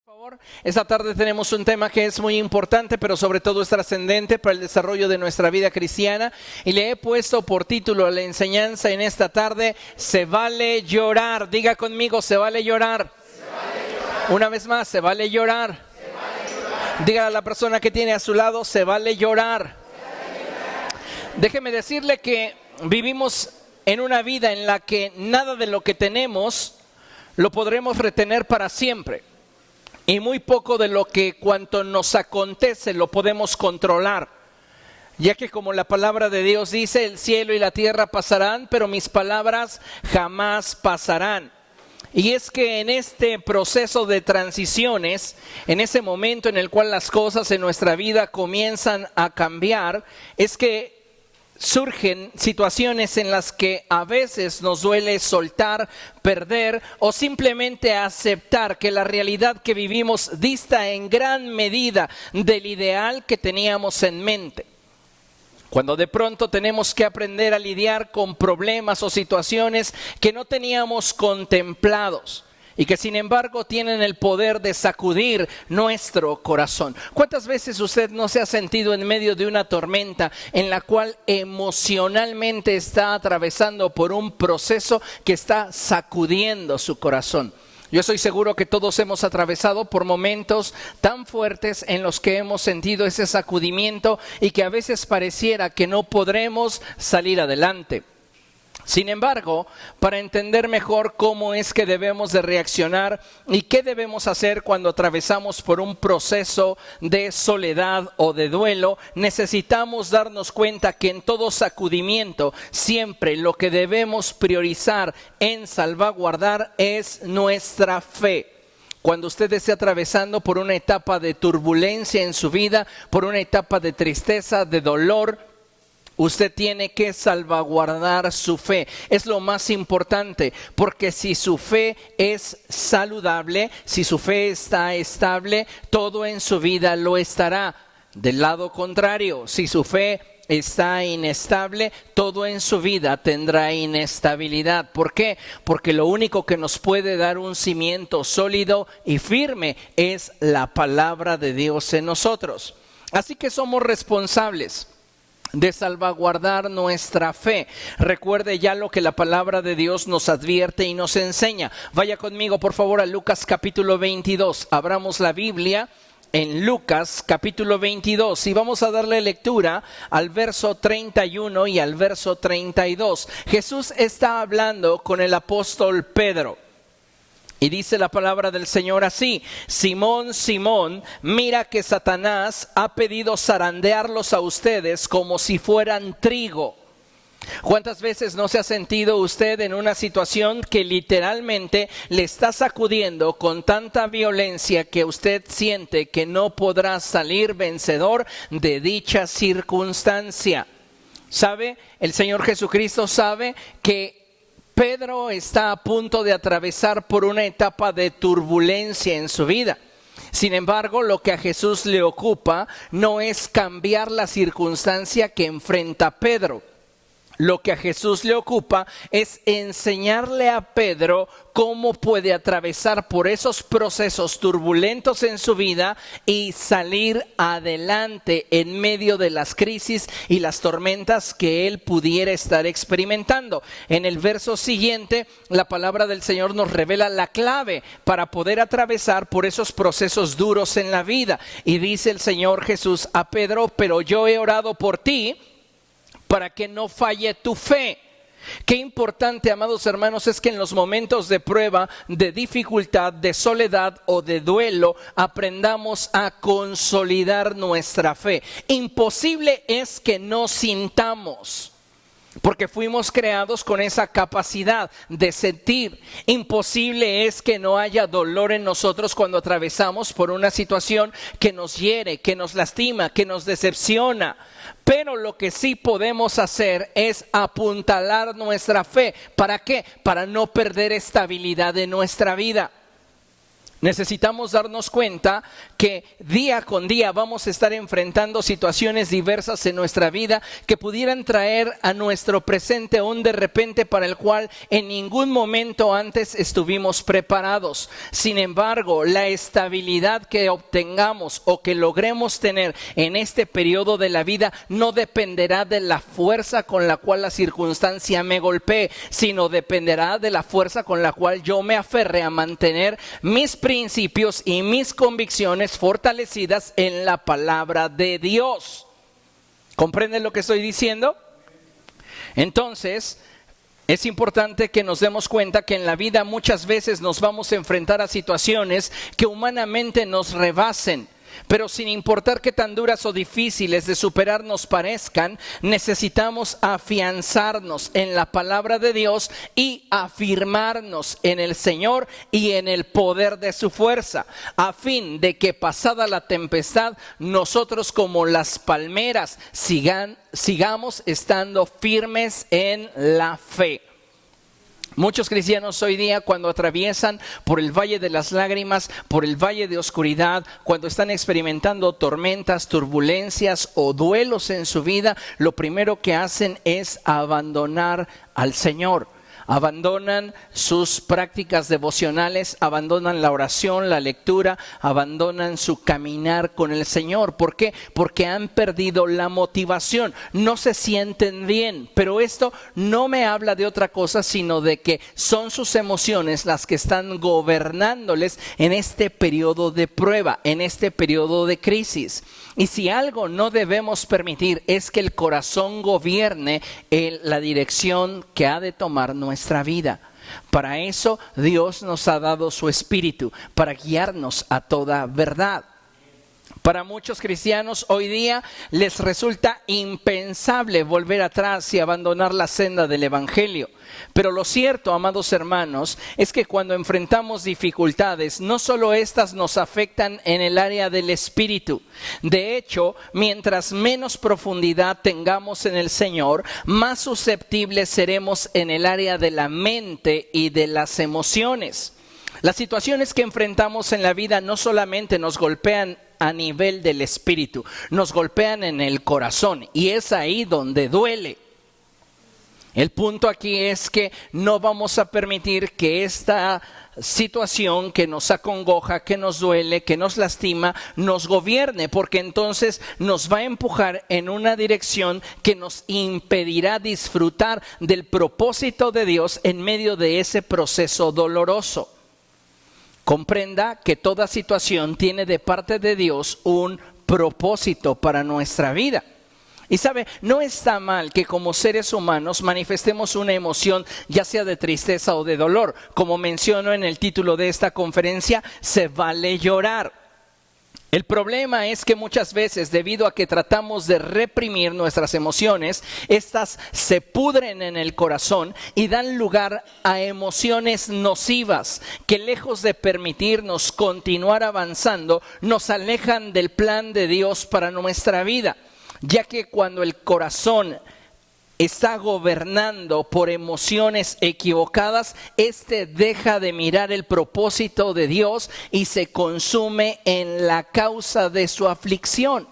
Favor, esta tarde tenemos un tema que es muy importante, pero sobre todo es trascendente para el desarrollo de nuestra vida cristiana, y le he puesto por título a la enseñanza en esta tarde: se vale llorar. Diga conmigo: se vale llorar. Se vale llorar. Una vez más: se vale llorar. Se vale llorar. Diga a la persona que tiene a su lado: se vale llorar. Se vale llorar. Déjeme decirle que vivimos en una vida en la que nada de lo que tenemos lo podremos retener para siempre. Y muy poco de lo que cuanto nos acontece lo podemos controlar, ya que como la palabra de Dios dice, el cielo y la tierra pasarán, pero mis palabras jamás pasarán. Y es que en este proceso de transiciones, en ese momento en el cual las cosas en nuestra vida comienzan a cambiar, es que surgen situaciones en las que a veces nos duele soltar, perder o simplemente aceptar que la realidad que vivimos dista en gran medida del ideal que teníamos en mente. Cuando de pronto tenemos que aprender a lidiar con problemas o situaciones que no teníamos contemplados y que sin embargo tienen el poder de sacudir nuestro corazón. ¿Cuántas veces usted no se ha sentido en medio de una tormenta en la cual emocionalmente está atravesando por un proceso que está sacudiendo su corazón? Yo estoy seguro que todos hemos atravesado por momentos tan fuertes en los que hemos sentido ese sacudimiento y que a veces pareciera que no podremos salir adelante. Sin embargo, para entender mejor cómo es que debemos de reaccionar y qué debemos hacer cuando atravesamos por un proceso de soledad o de duelo, necesitamos darnos cuenta que en todo sacudimiento siempre lo que debemos priorizar en salvaguardar es nuestra fe. Cuando usted esté atravesando por una etapa de turbulencia en su vida, por una etapa de tristeza, de dolor, usted tiene que salvaguardar su fe. Es lo más importante, porque si su fe es saludable, si su fe está estable, todo en su vida lo estará. Del lado contrario, si su fe está inestable, todo en su vida tendrá inestabilidad. ¿Por qué? Porque lo único que nos puede dar un cimiento sólido y firme es la palabra de Dios en nosotros. Así que somos responsables de salvaguardar nuestra fe. Recuerde ya lo que la palabra de Dios nos advierte y nos enseña. Vaya conmigo por favor a Lucas capítulo 22. Abramos la Biblia en Lucas capítulo 22 y vamos a darle lectura al verso 31 y al verso 32. Jesús está hablando con el apóstol Pedro. Y dice la palabra del Señor así: Simón, Simón, mira que Satanás ha pedido zarandearlos a ustedes como si fueran trigo. ¿Cuántas veces no se ha sentido usted en una situación que literalmente le está sacudiendo con tanta violencia que usted siente que no podrá salir vencedor de dicha circunstancia? ¿Sabe? El Señor Jesucristo sabe que Pedro está a punto de atravesar por una etapa de turbulencia en su vida. Sin embargo, lo que a Jesús le ocupa no es cambiar la circunstancia que enfrenta Pedro. Lo que a Jesús le ocupa es enseñarle a Pedro cómo puede atravesar por esos procesos turbulentos en su vida y salir adelante en medio de las crisis y las tormentas que él pudiera estar experimentando. En el verso siguiente, la palabra del Señor nos revela la clave para poder atravesar por esos procesos duros en la vida. Y dice el Señor Jesús a Pedro: pero yo he orado por ti para que no falle tu fe. Qué importante, amados hermanos, es que en los momentos de prueba, de dificultad, de soledad o de duelo, aprendamos a consolidar nuestra fe. Imposible es que no sintamos, porque fuimos creados con esa capacidad de sentir. Imposible es que no haya dolor en nosotros cuando atravesamos por una situación que nos hiere, que nos lastima, que nos decepciona. Pero lo que sí podemos hacer es apuntalar nuestra fe. ¿Para qué? Para no perder estabilidad en nuestra vida. Necesitamos darnos cuenta que día con día vamos a estar enfrentando situaciones diversas en nuestra vida que pudieran traer a nuestro presente un de repente para el cual en ningún momento antes estuvimos preparados. Sin embargo, la estabilidad que obtengamos o que logremos tener en este periodo de la vida no dependerá de la fuerza con la cual la circunstancia me golpee, sino dependerá de la fuerza con la cual yo me aferre a mantener mis principios y mis convicciones fortalecidas en la palabra de Dios. ¿Comprenden lo que estoy diciendo? Entonces, es importante que nos demos cuenta que en la vida muchas veces nos vamos a enfrentar a situaciones que humanamente nos rebasen. Pero sin importar qué tan duras o difíciles de superar nos parezcan, necesitamos afianzarnos en la palabra de Dios y afirmarnos en el Señor y en el poder de su fuerza, a fin de que pasada la tempestad, nosotros como las palmeras sigamos estando firmes en la fe. Muchos cristianos hoy día, cuando atraviesan por el valle de las lágrimas, por el valle de oscuridad, cuando están experimentando tormentas, turbulencias o duelos en su vida, lo primero que hacen es abandonar al Señor. Abandonan sus prácticas devocionales, abandonan la oración, la lectura, abandonan su caminar con el Señor. ¿Por qué? Porque han perdido la motivación, no se sienten bien. Pero esto no me habla de otra cosa, sino de que son sus emociones las que están gobernándoles en este periodo de prueba, en este periodo de crisis. Y si algo no debemos permitir es que el corazón gobierne la dirección que ha de tomar nuestra vida. Para eso Dios nos ha dado su Espíritu, para guiarnos a toda verdad. Para muchos cristianos hoy día les resulta impensable volver atrás y abandonar la senda del Evangelio. Pero lo cierto, amados hermanos, es que cuando enfrentamos dificultades, no solo estas nos afectan en el área del espíritu. De hecho, mientras menos profundidad tengamos en el Señor, más susceptibles seremos en el área de la mente y de las emociones. Las situaciones que enfrentamos en la vida no solamente nos golpean a nivel del espíritu, nos golpean en el corazón y es ahí donde duele. El punto aquí es que no vamos a permitir que esta situación que nos acongoja, que nos duele, que nos lastima, nos gobierne, porque entonces nos va a empujar en una dirección que nos impedirá disfrutar del propósito de Dios en medio de ese proceso doloroso. Comprenda que toda situación tiene de parte de Dios un propósito para nuestra vida. Y sabe, no está mal que como seres humanos manifestemos una emoción, ya sea de tristeza o de dolor. Como menciono en el título de esta conferencia, se vale llorar. El problema es que muchas veces, debido a que tratamos de reprimir nuestras emociones, estas se pudren en el corazón y dan lugar a emociones nocivas que, lejos de permitirnos continuar avanzando, nos alejan del plan de Dios para nuestra vida. Ya que cuando el corazón está gobernando por emociones equivocadas, deja de mirar el propósito de Dios y se consume en la causa de su aflicción.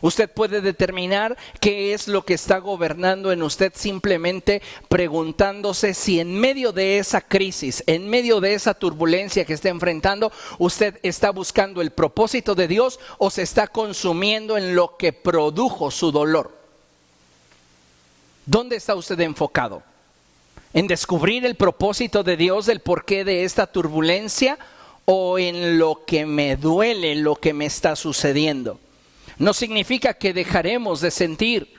Usted puede determinar qué es lo que está gobernando en usted simplemente preguntándose si en medio de esa crisis, en medio de esa turbulencia que está enfrentando, usted está buscando el propósito de Dios o se está consumiendo en lo que produjo su dolor. ¿Dónde está usted enfocado? ¿En descubrir el propósito de Dios, el porqué de esta turbulencia, o en lo que me duele, lo que me está sucediendo? No significa que dejaremos de sentir.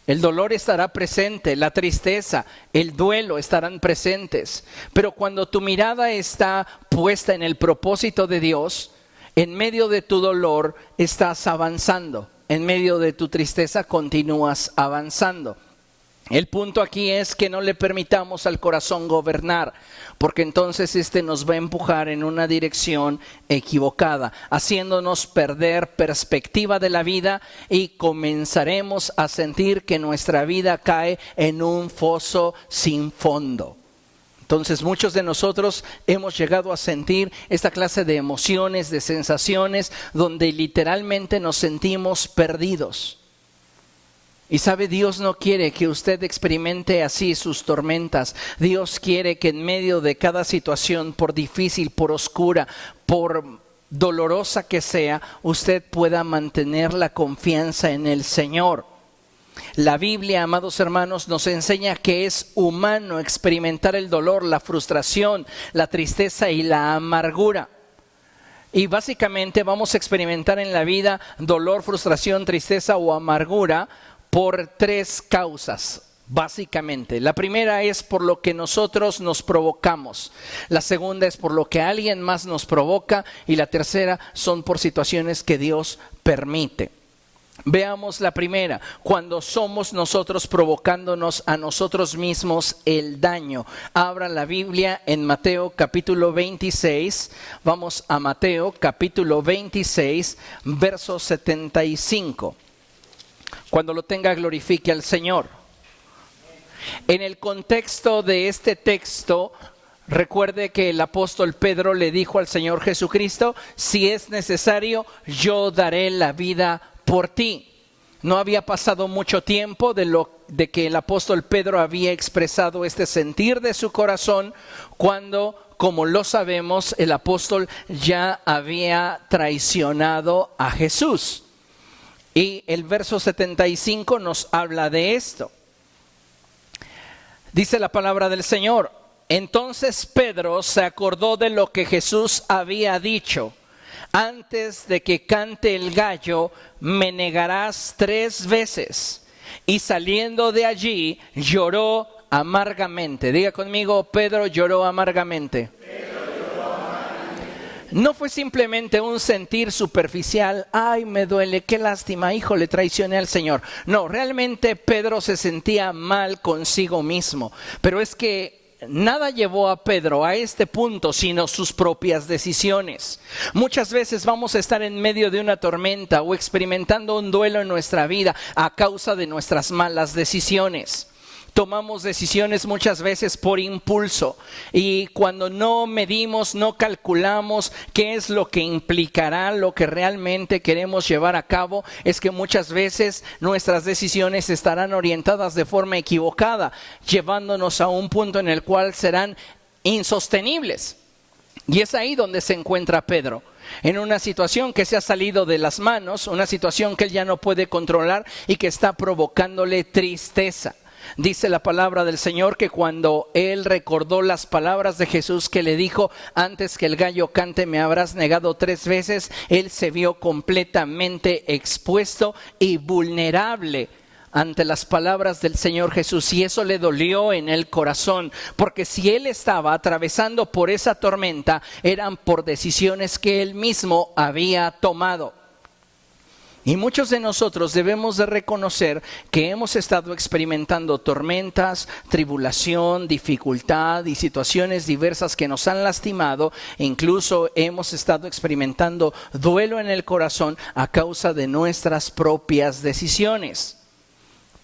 El dolor estará presente, la tristeza, el duelo estarán presentes. Pero cuando tu mirada está puesta en el propósito de Dios, en medio de tu dolor estás avanzando. En medio de tu tristeza continúas avanzando. El punto aquí es que no le permitamos al corazón gobernar, porque entonces nos va a empujar en una dirección equivocada, haciéndonos perder perspectiva de la vida y comenzaremos a sentir que nuestra vida cae en un foso sin fondo. Entonces muchos de nosotros hemos llegado a sentir esta clase de emociones, de sensaciones, donde literalmente nos sentimos perdidos. Y sabe, Dios no quiere que usted experimente así sus tormentas. Dios quiere que en medio de cada situación, por difícil, por oscura, por dolorosa que sea, usted pueda mantener la confianza en el Señor. La Biblia, amados hermanos, nos enseña que es humano experimentar el dolor, la frustración, la tristeza y la amargura. Y básicamente vamos a experimentar en la vida dolor, frustración, tristeza o amargura por tres causas. Básicamente, la primera es por lo que nosotros nos provocamos, la segunda es por lo que alguien más nos provoca y la tercera son por situaciones que Dios permite. Veamos la primera, cuando somos nosotros provocándonos a nosotros mismos el daño. Abra la Biblia en Mateo capítulo 26, vamos a Mateo capítulo 26, verso 75. Cuando lo tenga, glorifique al Señor. En el contexto de este texto, recuerde que el apóstol Pedro le dijo al Señor Jesucristo: si es necesario, yo daré la vida por ti. No había pasado mucho tiempo de que el apóstol Pedro había expresado este sentir de su corazón, cuando, como lo sabemos, el apóstol ya había traicionado a Jesús. Y el verso 75 nos habla de esto. Dice la palabra del Señor: entonces Pedro se acordó de lo que Jesús había dicho: antes de que cante el gallo, me negarás 3 veces. Y saliendo de allí, lloró amargamente. Diga conmigo: Pedro lloró amargamente. No fue simplemente un sentir superficial: ay, me duele, qué lástima, hijo, le traicioné al Señor. No, realmente Pedro se sentía mal consigo mismo. Pero es que nada llevó a Pedro a este punto sino sus propias decisiones. Muchas veces vamos a estar en medio de una tormenta o experimentando un duelo en nuestra vida a causa de nuestras malas decisiones. Tomamos decisiones muchas veces por impulso y cuando no medimos, no calculamos qué es lo que implicará lo que realmente queremos llevar a cabo, es que muchas veces nuestras decisiones estarán orientadas de forma equivocada, llevándonos a un punto en el cual serán insostenibles. Y es ahí donde se encuentra Pedro, en una situación que se ha salido de las manos, una situación que él ya no puede controlar y que está provocándole tristeza. Dice la palabra del Señor que cuando él recordó las palabras de Jesús que le dijo: antes que el gallo cante me habrás negado 3 veces, él se vio completamente expuesto y vulnerable ante las palabras del Señor Jesús, y eso le dolió en el corazón, porque si él estaba atravesando por esa tormenta, eran por decisiones que él mismo había tomado. Y muchos de nosotros debemos de reconocer que hemos estado experimentando tormentas, tribulación, dificultad y situaciones diversas que nos han lastimado. E incluso hemos estado experimentando duelo en el corazón a causa de nuestras propias decisiones.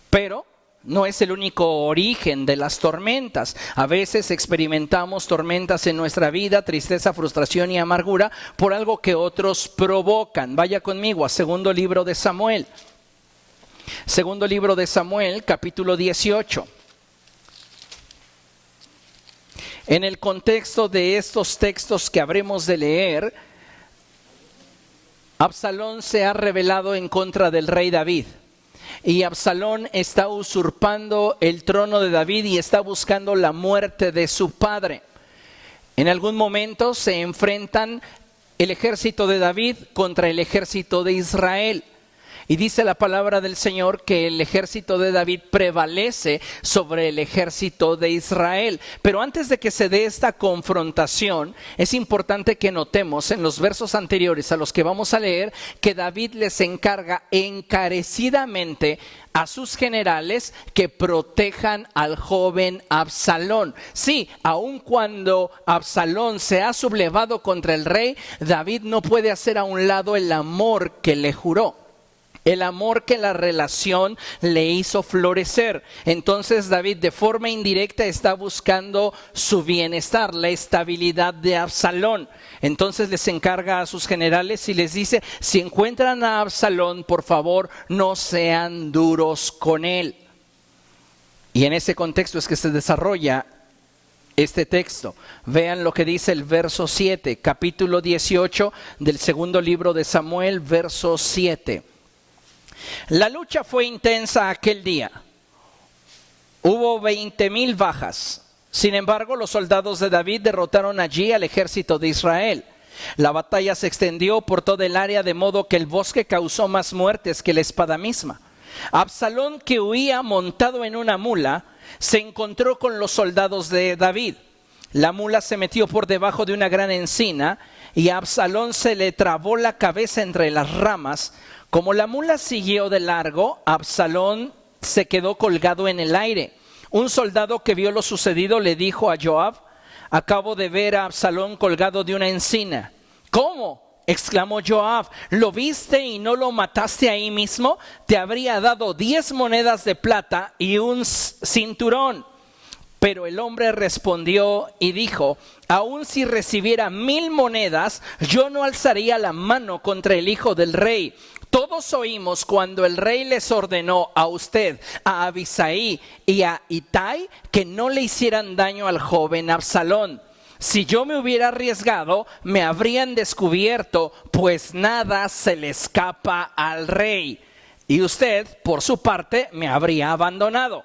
Pero no es el único origen de las tormentas. A veces experimentamos tormentas en nuestra vida, tristeza, frustración y amargura por algo que otros provocan. Vaya conmigo a segundo libro de Samuel. Segundo libro de Samuel, capítulo 18. En el contexto de estos textos que habremos de leer, Absalón se ha rebelado en contra del rey David. Y Absalón está usurpando el trono de David y está buscando la muerte de su padre. En algún momento se enfrentan el ejército de David contra el ejército de Israel. Y dice la palabra del Señor que el ejército de David prevalece sobre el ejército de Israel. Pero antes de que se dé esta confrontación, es importante que notemos en los versos anteriores a los que vamos a leer que David les encarga encarecidamente a sus generales que protejan al joven Absalón. Sí, aun cuando Absalón se ha sublevado contra el rey, David no puede hacer a un lado el amor que le juró. El amor que la relación le hizo florecer. Entonces David de forma indirecta está buscando su bienestar, la estabilidad de Absalón. Entonces les encarga a sus generales y les dice: si encuentran a Absalón, por favor, no sean duros con él. Y en ese contexto es que se desarrolla este texto. Vean lo que dice el verso 7, capítulo 18 del segundo libro de Samuel, verso 7. La lucha fue intensa aquel día. Hubo 20,000 bajas. Sin embargo, los soldados de David derrotaron allí al ejército de Israel. La batalla se extendió por toda el área, de modo que el bosque causó más muertes que la espada misma. Absalón, que huía montado en una mula, se encontró con los soldados de David. La mula se metió por debajo de una gran encina y a Absalón se le trabó la cabeza entre las ramas. Como la mula siguió de largo, Absalón se quedó colgado en el aire. Un soldado que vio lo sucedido le dijo a Joab: acabo de ver a Absalón colgado de una encina. ¿Cómo?, exclamó Joab. ¿Lo viste y no lo mataste ahí mismo? Te habría dado 10 monedas de plata y un cinturón. Pero el hombre respondió y dijo: aun si recibiera 1,000 monedas, yo no alzaría la mano contra el hijo del rey. Todos oímos cuando el rey les ordenó a usted, a Abisai y a Itai, que no le hicieran daño al joven Absalón. Si yo me hubiera arriesgado, me habrían descubierto, pues nada se le escapa al rey. Y usted, por su parte, me habría abandonado.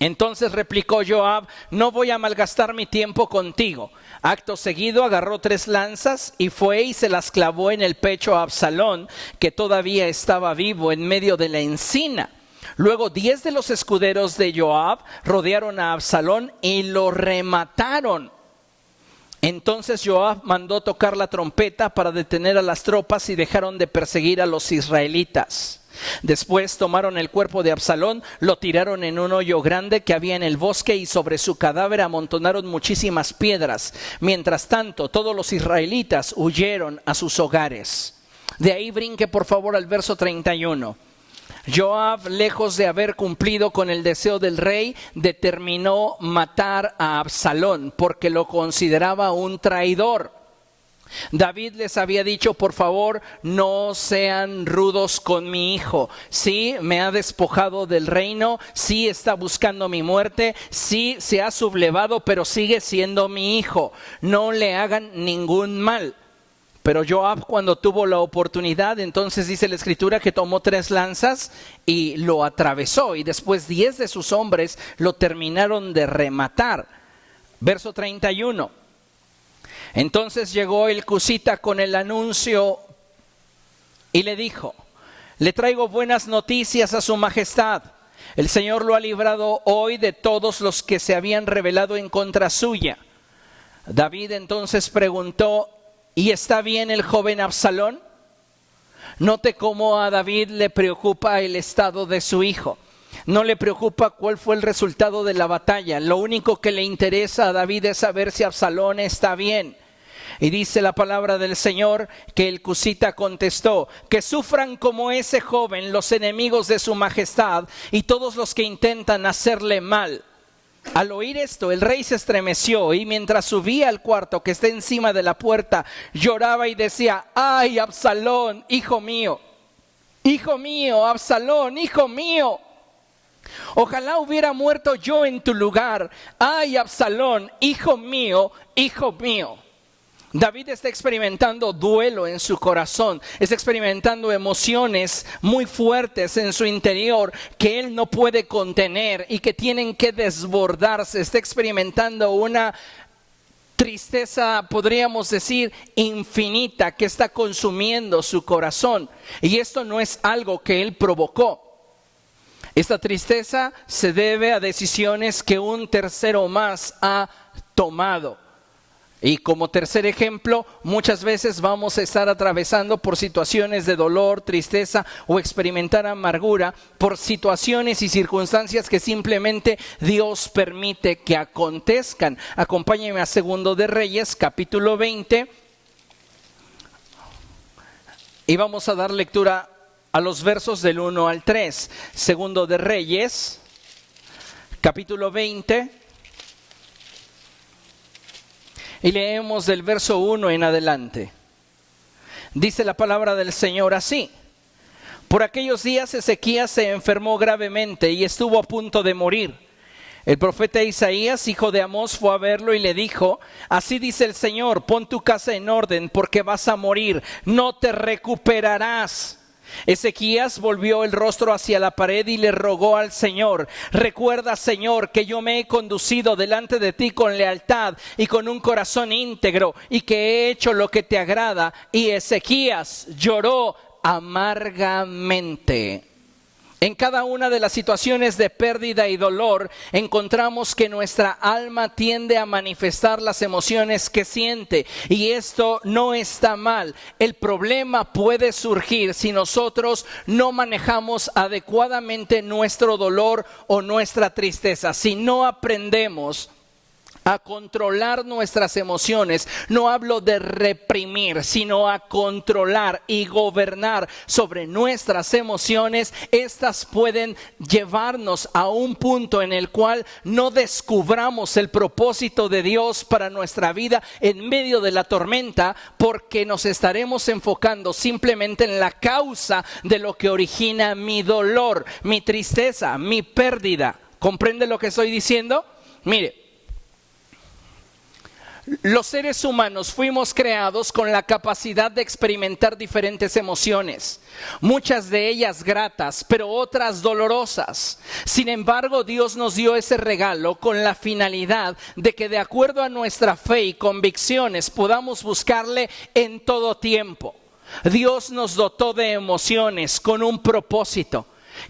Entonces replicó Joab: no voy a malgastar mi tiempo contigo. Acto seguido agarró 3 lanzas y fue y se las clavó en el pecho a Absalón, que todavía estaba vivo en medio de la encina. Luego 10 de los escuderos de Joab rodearon a Absalón y lo remataron. Entonces Joab mandó tocar la trompeta para detener a las tropas y dejaron de perseguir a los israelitas. Después tomaron el cuerpo de Absalón, lo tiraron en un hoyo grande que había en el bosque y sobre su cadáver amontonaron muchísimas piedras. Mientras tanto, todos los israelitas huyeron a sus hogares. De ahí brinque por favor al verso 31. Joab, lejos de haber cumplido con el deseo del rey, determinó matar a Absalón porque lo consideraba un traidor. David les había dicho: por favor, no sean rudos con mi hijo. Sí, me ha despojado del reino, sí está buscando mi muerte, sí se ha sublevado, pero sigue siendo mi hijo. No le hagan ningún mal. Pero Joab, cuando tuvo la oportunidad, entonces dice la escritura que tomó 3 lanzas y lo atravesó, y después 10 de sus hombres lo terminaron de rematar. Verso 31. Entonces llegó el cusita con el anuncio y le dijo: le traigo buenas noticias a su majestad. El Señor lo ha librado hoy de todos los que se habían rebelado en contra suya. David entonces preguntó: ¿y está bien el joven Absalón? Note cómo a David le preocupa el estado de su hijo. No le preocupa cuál fue el resultado de la batalla. Lo único que le interesa a David es saber si Absalón está bien. Y dice la palabra del Señor que el cusita contestó: que sufran como ese joven los enemigos de su majestad y todos los que intentan hacerle mal. Al oír esto, el rey se estremeció y mientras subía al cuarto que está encima de la puerta, lloraba y decía: ¡ay, Absalón, hijo mío! ¡Hijo mío, Absalón, hijo mío! Ojalá hubiera muerto yo en tu lugar. ¡ay, Absalón, hijo mío, hijo mío! David está experimentando duelo en su corazón, está experimentando emociones muy fuertes en su interior que él no puede contener y que tienen que desbordarse. Está experimentando una tristeza, podríamos decir, infinita, que está consumiendo su corazón. Y esto no es algo que él provocó. Esta tristeza se debe a decisiones que un tercero más ha tomado. Y como tercer ejemplo, muchas veces vamos a estar atravesando por situaciones de dolor, tristeza o experimentar amargura por situaciones y circunstancias que simplemente Dios permite que acontezcan. Acompáñenme a Segundo de Reyes, capítulo 20, y vamos a dar lectura a los versos del 1 al 3. Segundo de Reyes, capítulo 20. Y leemos del verso 1 en adelante. Dice la palabra del Señor así: por aquellos días Ezequías se enfermó gravemente y estuvo a punto de morir. El profeta Isaías, hijo de Amós, fue a verlo y le dijo: así dice el Señor, pon tu casa en orden porque vas a morir, no te recuperarás. Ezequías volvió el rostro hacia la pared y le rogó al Señor: recuerda, Señor, que yo me he conducido delante de ti con lealtad y con un corazón íntegro, y que he hecho lo que te agrada. Y Ezequías lloró amargamente. En cada una de las situaciones de pérdida y dolor encontramos que nuestra alma tiende a manifestar las emociones que siente, y esto no está mal. El problema puede surgir si nosotros no manejamos adecuadamente nuestro dolor o nuestra tristeza, si no aprendemos a controlar nuestras emociones. No hablo de reprimir, sino a controlar y gobernar sobre nuestras emociones. Estas pueden llevarnos a un punto en el cual no descubramos el propósito de Dios para nuestra vida en medio de la tormenta, porque nos estaremos enfocando simplemente en la causa de lo que origina mi dolor, mi tristeza, mi pérdida. ¿Comprende lo que estoy diciendo? Mire, los seres humanos fuimos creados con la capacidad de experimentar diferentes emociones, muchas de ellas gratas, pero otras dolorosas. Sin embargo, Dios nos dio ese regalo con la finalidad de que, de acuerdo a nuestra fe y convicciones, podamos buscarle en todo tiempo. Dios nos dotó de emociones con un propósito: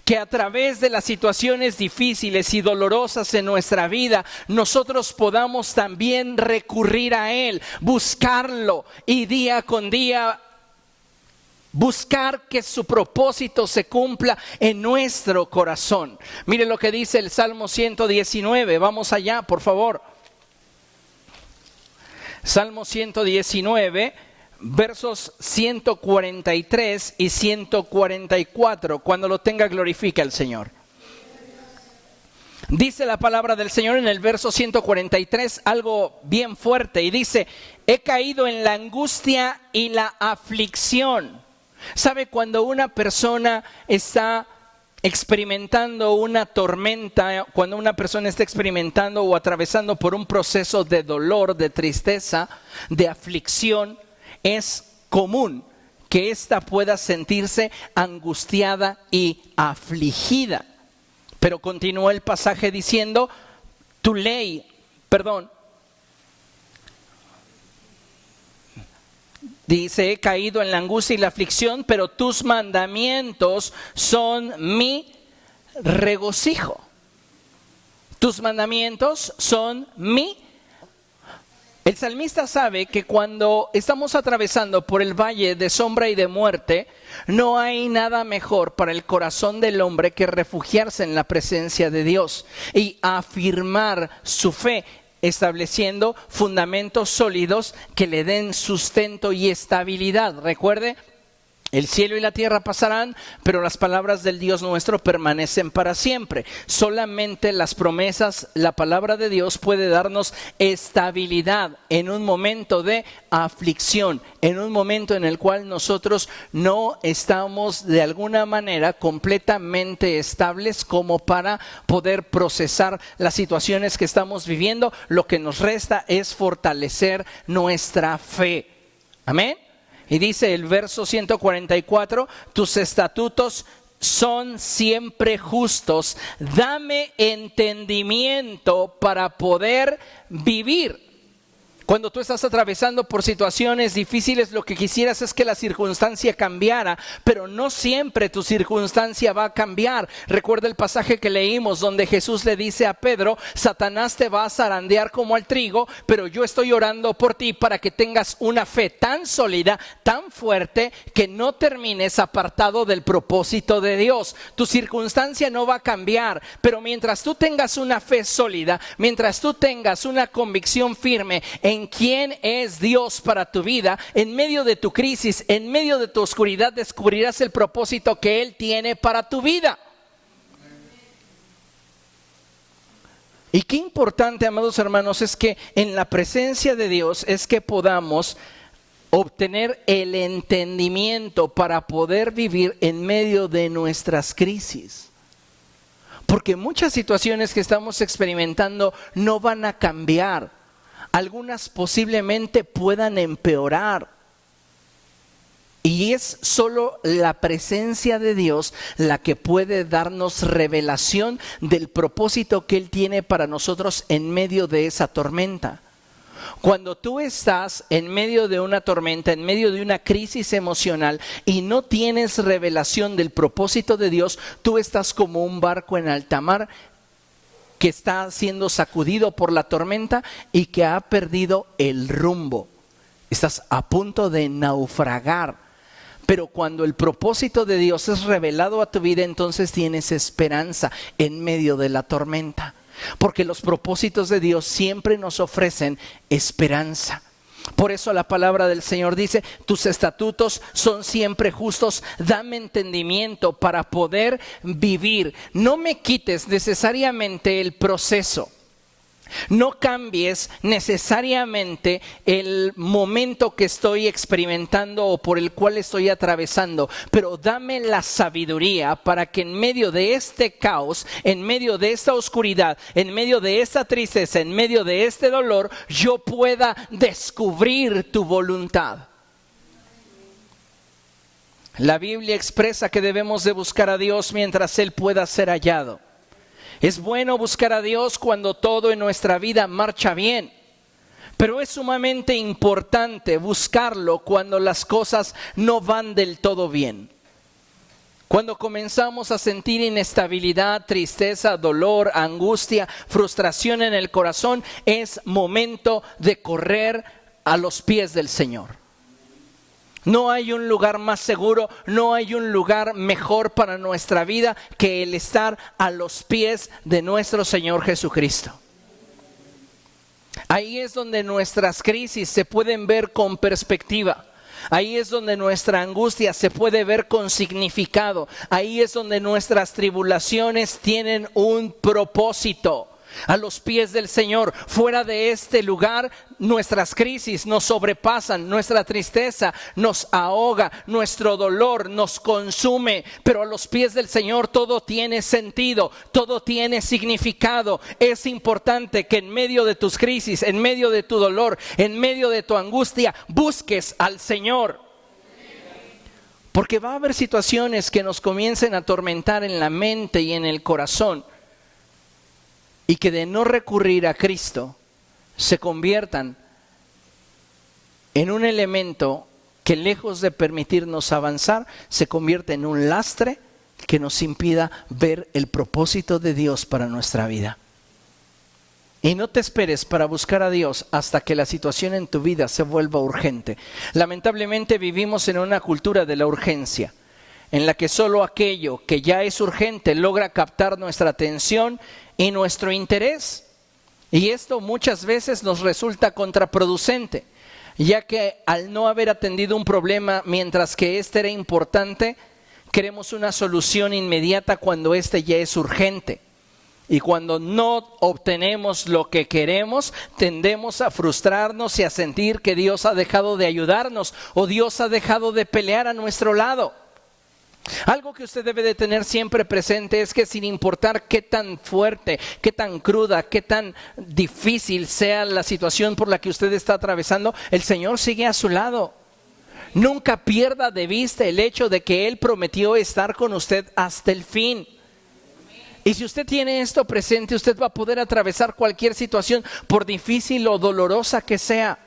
que a través de las situaciones difíciles y dolorosas en nuestra vida, nosotros podamos también recurrir a Él, buscarlo y día con día buscar que su propósito se cumpla en nuestro corazón. Mire lo que dice el Salmo 119, vamos allá por favor. Salmo 119, versos 143 y 144. Cuando lo tenga, glorifica al Señor. Dice la palabra del Señor en el verso 143 algo bien fuerte, y dice: he caído en la angustia y la aflicción. ¿Sabe? Cuando una persona está experimentando una tormenta, cuando una persona está experimentando o atravesando por un proceso de dolor, de tristeza, de aflicción, es común que ésta pueda sentirse angustiada y afligida. Pero continúa el pasaje diciendo: dice, he caído en la angustia y la aflicción, pero tus mandamientos son mi regocijo. Tus mandamientos son mi. El salmista sabe que cuando estamos atravesando por el valle de sombra y de muerte, no hay nada mejor para el corazón del hombre que refugiarse en la presencia de Dios y afirmar su fe, estableciendo fundamentos sólidos que le den sustento y estabilidad. Recuerde, el cielo y la tierra pasarán, pero las palabras del Dios nuestro permanecen para siempre. Solamente las promesas, la palabra de Dios puede darnos estabilidad en un momento de aflicción, en un momento en el cual nosotros no estamos de alguna manera completamente estables como para poder procesar las situaciones que estamos viviendo. Lo que nos resta es fortalecer nuestra fe. Amén. Y dice el verso 144, tus estatutos son siempre justos, dame entendimiento para poder vivir. Cuando tú estás atravesando por situaciones difíciles, lo que quisieras es que la circunstancia cambiara, pero no siempre tu circunstancia va a cambiar. Recuerda el pasaje que leímos donde Jesús le dice a Pedro: Satanás te va a zarandear como al trigo, pero yo estoy orando por ti para que tengas una fe tan sólida, tan fuerte, que no termines apartado del propósito de Dios. Tu circunstancia no va a cambiar, pero mientras tú tengas una fe sólida, mientras tú tengas una convicción firme en en quién es Dios para tu vida, en medio de tu crisis, en medio de tu oscuridad, descubrirás el propósito que Él tiene para tu vida. Y qué importante, amados hermanos, es que en la presencia de Dios es que podamos obtener el entendimiento para poder vivir en medio de nuestras crisis. Porque muchas situaciones que estamos experimentando no van a cambiar. Algunas posiblemente puedan empeorar. Y es solo la presencia de Dios la que puede darnos revelación del propósito que Él tiene para nosotros en medio de esa tormenta. Cuando tú estás en medio de una tormenta, en medio de una crisis emocional y no tienes revelación del propósito de Dios, tú estás como un barco en alta mar que está siendo sacudido por la tormenta y que ha perdido el rumbo. Estás a punto de naufragar. Pero cuando el propósito de Dios es revelado a tu vida, entonces tienes esperanza en medio de la tormenta. Porque los propósitos de Dios siempre nos ofrecen esperanza. Por eso la palabra del Señor dice: tus estatutos son siempre justos, dame entendimiento para poder vivir. No me quites necesariamente el proceso. No cambies necesariamente el momento que estoy experimentando o por el cual estoy atravesando, pero dame la sabiduría para que en medio de este caos, en medio de esta oscuridad, en medio de esta tristeza, en medio de este dolor, yo pueda descubrir tu voluntad. La Biblia expresa que debemos de buscar a Dios mientras Él pueda ser hallado. Es bueno buscar a Dios cuando todo en nuestra vida marcha bien, pero es sumamente importante buscarlo cuando las cosas no van del todo bien. Cuando comenzamos a sentir inestabilidad, tristeza, dolor, angustia, frustración en el corazón, es momento de correr a los pies del Señor. No hay un lugar más seguro, no hay un lugar mejor para nuestra vida que el estar a los pies de nuestro Señor Jesucristo. Ahí es donde nuestras crisis se pueden ver con perspectiva. Ahí es donde nuestra angustia se puede ver con significado. Ahí es donde nuestras tribulaciones tienen un propósito. A los pies del Señor. Fuera de este lugar, nuestras crisis nos sobrepasan, nuestra tristeza nos ahoga, nuestro dolor nos consume, pero a los pies del Señor todo tiene sentido, todo tiene significado. Es importante que en medio de tus crisis, en medio de tu dolor, en medio de tu angustia, busques al Señor. Porque va a haber situaciones que nos comiencen a atormentar en la mente y en el corazón, y que de no recurrir a Cristo se conviertan en un elemento que, lejos de permitirnos avanzar, se convierte en un lastre que nos impida ver el propósito de Dios para nuestra vida. Y no te esperes para buscar a Dios hasta que la situación en tu vida se vuelva urgente. Lamentablemente vivimos en una cultura de la urgencia, en la que solo aquello que ya es urgente logra captar nuestra atención y nuestro interés. Y esto muchas veces nos resulta contraproducente, ya que al no haber atendido un problema mientras que este era importante, queremos una solución inmediata cuando este ya es urgente. Y cuando no obtenemos lo que queremos, tendemos a frustrarnos y a sentir que Dios ha dejado de ayudarnos o Dios ha dejado de pelear a nuestro lado. Algo que usted debe de tener siempre presente es que sin importar qué tan fuerte, qué tan cruda, qué tan difícil sea la situación por la que usted está atravesando, el Señor sigue a su lado. Nunca pierda de vista el hecho de que Él prometió estar con usted hasta el fin. Y si usted tiene esto presente, usted va a poder atravesar cualquier situación, por difícil o dolorosa que sea.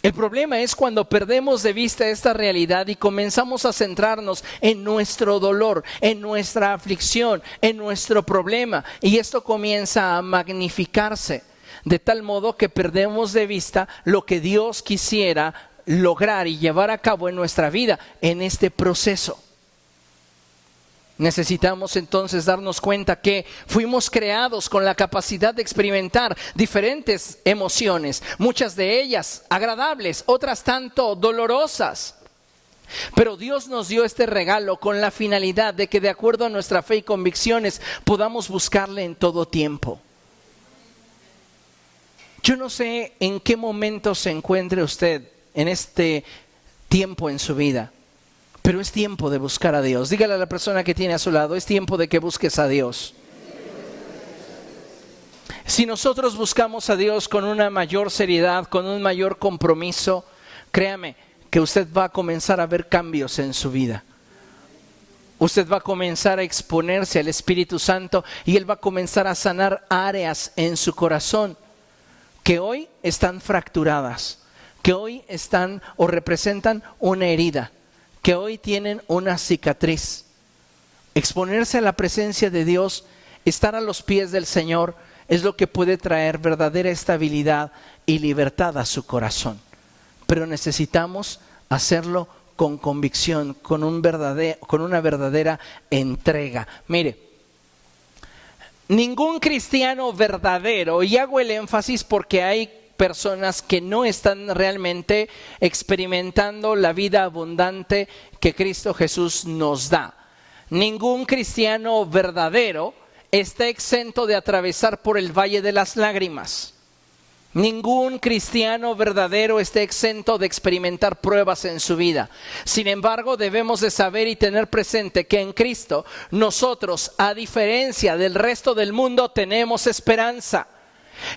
El problema es cuando perdemos de vista esta realidad y comenzamos a centrarnos en nuestro dolor, en nuestra aflicción, en nuestro problema. Y esto comienza a magnificarse, de tal modo que perdemos de vista lo que Dios quisiera lograr y llevar a cabo en nuestra vida en este proceso. Necesitamos entonces darnos cuenta que fuimos creados con la capacidad de experimentar diferentes emociones, muchas de ellas agradables, otras tanto dolorosas. Pero Dios nos dio este regalo con la finalidad de que de acuerdo a nuestra fe y convicciones podamos buscarle en todo tiempo. Yo no sé en qué momento se encuentre usted en este tiempo en su vida, pero es tiempo de buscar a Dios. Dígale a la persona que tiene a su lado, es tiempo de que busques a Dios. Si nosotros buscamos a Dios con una mayor seriedad, con un mayor compromiso, créame que usted va a comenzar a ver cambios en su vida. Usted va a comenzar a exponerse al Espíritu Santo y Él va a comenzar a sanar áreas en su corazón que hoy están fracturadas, que hoy están o representan una herida, que hoy tienen una cicatriz. Exponerse a la presencia de Dios, estar a los pies del Señor, es lo que puede traer verdadera estabilidad y libertad a su corazón. Pero necesitamos hacerlo con convicción, con una verdadera entrega. Mire, ningún cristiano verdadero, y hago el énfasis porque hay personas que no están realmente experimentando la vida abundante que Cristo Jesús nos da. Ningún cristiano verdadero está exento de atravesar por el valle de las lágrimas. Ningún cristiano verdadero está exento de experimentar pruebas en su vida. Sin embargo, debemos de saber y tener presente que en Cristo nosotros, a diferencia del resto del mundo, tenemos esperanza.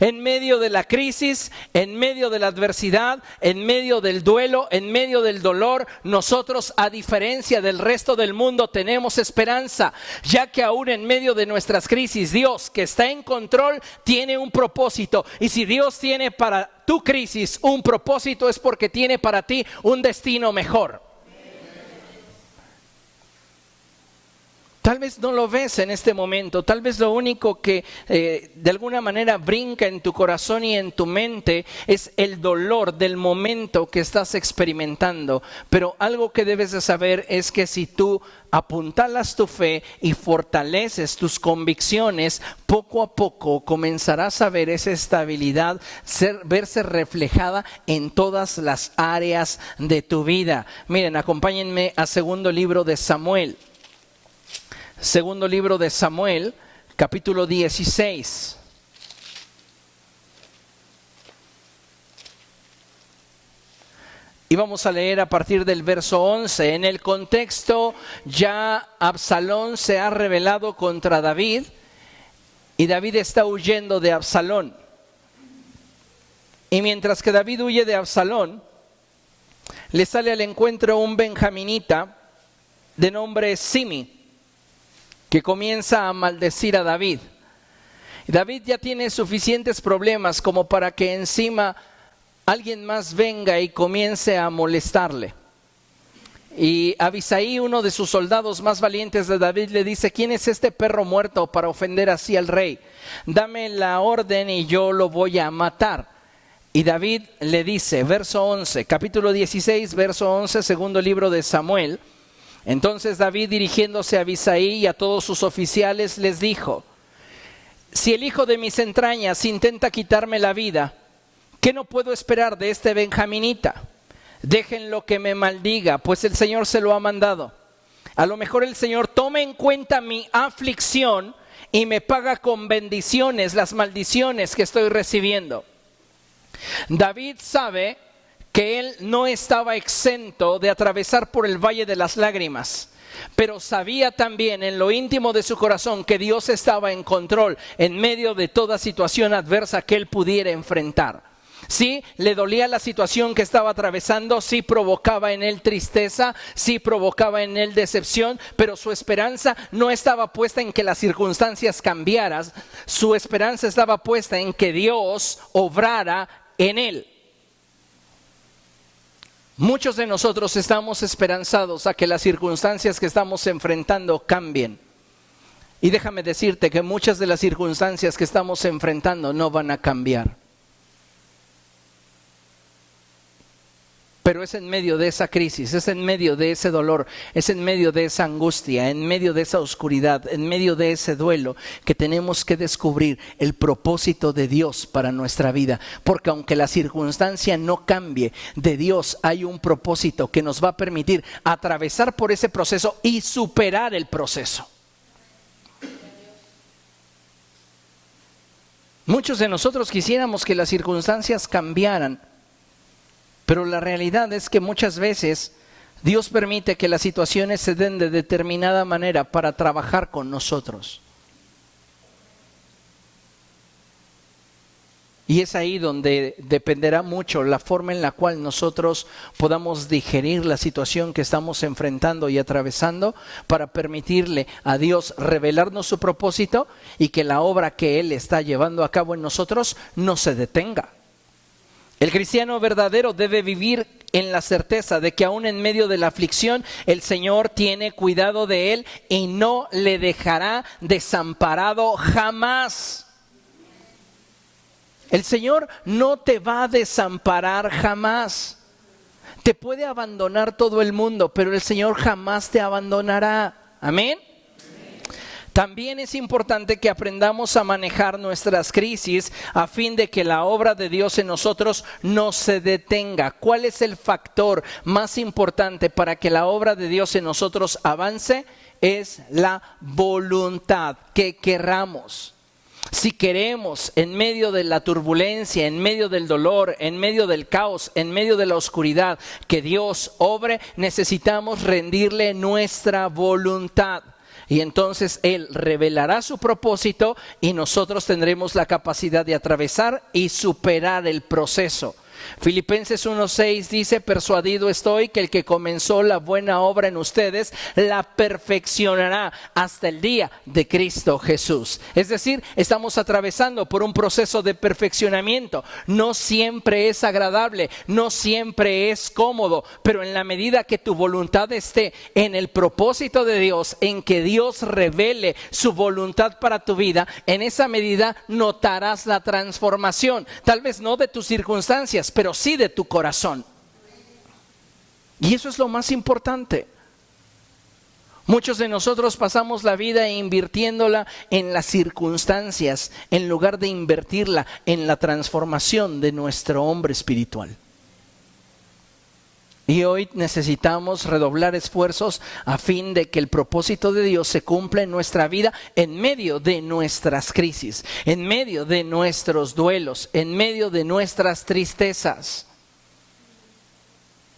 En medio de la crisis, en medio de la adversidad, en medio del duelo, en medio del dolor, nosotros, a diferencia del resto del mundo, tenemos esperanza, ya que aún en medio de nuestras crisis, Dios, que está en control, tiene un propósito. Y si Dios tiene para tu crisis un propósito, es porque tiene para ti un destino mejor. Tal vez no lo ves en este momento, tal vez lo único que de alguna manera brinca en tu corazón y en tu mente es el dolor del momento que estás experimentando. Pero algo que debes de saber es que si tú apuntalas tu fe y fortaleces tus convicciones, poco a poco comenzarás a ver esa estabilidad verse reflejada en todas las áreas de tu vida. Miren, acompáñenme a segundo libro de Samuel. Segundo libro de Samuel, capítulo 16. Y vamos a leer a partir del verso 11. En el contexto, ya Absalón se ha rebelado contra David y David está huyendo de Absalón. Y mientras que David huye de Absalón, le sale al encuentro un benjaminita de nombre Simi, que comienza a maldecir a David. David ya tiene suficientes problemas como para que encima alguien más venga y comience a molestarle. Y Abisai, uno de sus soldados más valientes de David, le dice: ¿quién es este perro muerto para ofender así al rey? Dame la orden y yo lo voy a matar. Y David le dice, verso 11, capítulo 16, verso 11, segundo libro de Samuel. Entonces David, dirigiéndose a Abisai y a todos sus oficiales, les dijo: si el hijo de mis entrañas intenta quitarme la vida, ¿qué no puedo esperar de este benjaminita? Déjenlo que me maldiga, pues el Señor se lo ha mandado. A lo mejor el Señor tome en cuenta mi aflicción y me paga con bendiciones las maldiciones que estoy recibiendo. David sabe que él no estaba exento de atravesar por el valle de las lágrimas, pero sabía también en lo íntimo de su corazón que Dios estaba en control en medio de toda situación adversa que él pudiera enfrentar. Sí, le dolía la situación que estaba atravesando, sí provocaba en él tristeza, sí provocaba en él decepción, pero su esperanza no estaba puesta en que las circunstancias cambiaran, su esperanza estaba puesta en que Dios obrara en él. Muchos de nosotros estamos esperanzados a que las circunstancias que estamos enfrentando cambien. Y déjame decirte que muchas de las circunstancias que estamos enfrentando no van a cambiar. Pero es en medio de esa crisis, es en medio de ese dolor, es en medio de esa angustia, en medio de esa oscuridad, en medio de ese duelo que tenemos que descubrir el propósito de Dios para nuestra vida. Porque aunque la circunstancia no cambie, de Dios hay un propósito que nos va a permitir atravesar por ese proceso y superar el proceso. Muchos de nosotros quisiéramos que las circunstancias cambiaran. Pero la realidad es que muchas veces Dios permite que las situaciones se den de determinada manera para trabajar con nosotros. Y es ahí donde dependerá mucho la forma en la cual nosotros podamos digerir la situación que estamos enfrentando y atravesando para permitirle a Dios revelarnos su propósito y que la obra que Él está llevando a cabo en nosotros no se detenga. El cristiano verdadero debe vivir en la certeza de que aún en medio de la aflicción el Señor tiene cuidado de él y no le dejará desamparado jamás. El Señor no te va a desamparar jamás. Te puede abandonar todo el mundo, pero el Señor jamás te abandonará. Amén. También es importante que aprendamos a manejar nuestras crisis a fin de que la obra de Dios en nosotros no se detenga. ¿Cuál es el factor más importante para que la obra de Dios en nosotros avance? Es la voluntad, que querramos. Si queremos, en medio de la turbulencia, en medio del dolor, en medio del caos, en medio de la oscuridad, que Dios obre, necesitamos rendirle nuestra voluntad. Y entonces Él revelará su propósito y nosotros tendremos la capacidad de atravesar y superar el proceso. Filipenses 1:6 dice: persuadido estoy que el que comenzó la buena obra en ustedes la perfeccionará hasta el día de Cristo Jesús. Es decir, estamos atravesando por un proceso de perfeccionamiento. No siempre es agradable, no siempre es cómodo, pero en la medida que tu voluntad esté en el propósito de Dios, en que Dios revele su voluntad para tu vida, en esa medida notarás la transformación. Tal vez no de tus circunstancias, pero sí de tu corazón. Y eso es lo más importante. Muchos de nosotros pasamos la vida invirtiéndola en las circunstancias en lugar de invertirla en la transformación de nuestro hombre espiritual. Y hoy necesitamos redoblar esfuerzos a fin de que el propósito de Dios se cumpla en nuestra vida en medio de nuestras crisis, en medio de nuestros duelos, en medio de nuestras tristezas.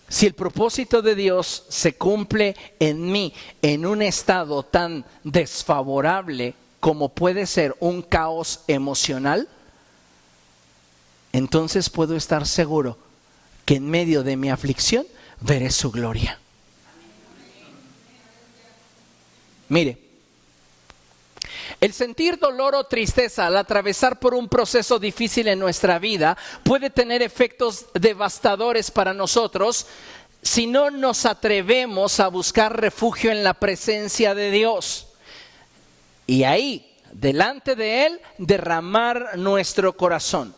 Si el propósito de Dios se cumple en mí en un estado tan desfavorable como puede ser un caos emocional, entonces puedo estar seguro que en medio de mi aflicción veré su gloria. Mire, el sentir dolor o tristeza al atravesar por un proceso difícil en nuestra vida puede tener efectos devastadores para nosotros si no nos atrevemos a buscar refugio en la presencia de Dios. Y ahí, delante de Él, derramar nuestro corazón.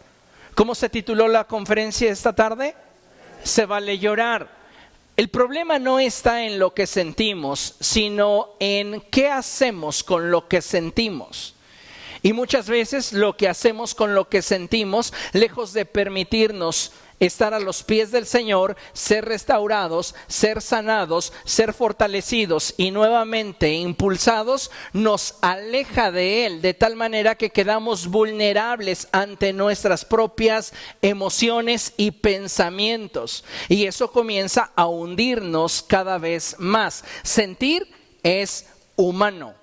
¿Cómo se tituló la conferencia esta tarde? Se vale llorar. El problema no está en lo que sentimos, sino en qué hacemos con lo que sentimos. Y muchas veces lo que hacemos con lo que sentimos, lejos de permitirnos estar a los pies del Señor, ser restaurados, ser sanados, ser fortalecidos y nuevamente impulsados, nos aleja de Él de tal manera que quedamos vulnerables ante nuestras propias emociones y pensamientos. Y eso comienza a hundirnos cada vez más. Sentir es humano.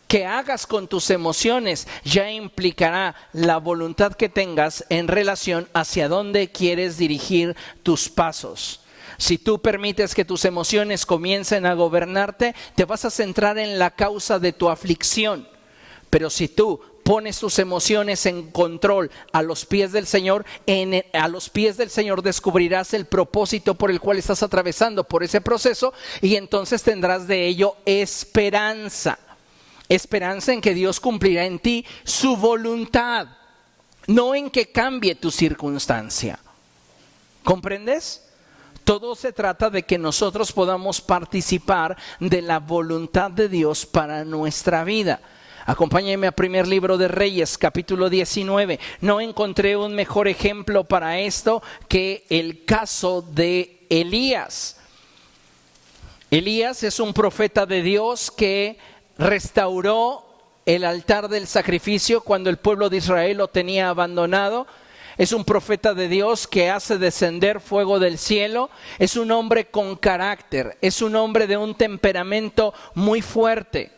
Que hagas con tus emociones ya implicará la voluntad que tengas en relación hacia dónde quieres dirigir tus pasos. Si tú permites que tus emociones comiencen a gobernarte, te vas a centrar en la causa de tu aflicción. Pero si tú pones tus emociones en control a los pies del Señor, a los pies del Señor descubrirás el propósito por el cual estás atravesando por ese proceso y entonces tendrás de ello esperanza. Esperanza en que Dios cumplirá en ti su voluntad, no en que cambie tu circunstancia. ¿Comprendes? Todo se trata de que nosotros podamos participar de la voluntad de Dios para nuestra vida. Acompáñenme a primer libro de Reyes, capítulo 19. No encontré un mejor ejemplo para esto que el caso de Elías. Elías es un profeta de Dios que restauró el altar del sacrificio cuando el pueblo de Israel lo tenía abandonado. Es un profeta de Dios que hace descender fuego del cielo. Es un hombre con carácter. Es un hombre de un temperamento muy fuerte.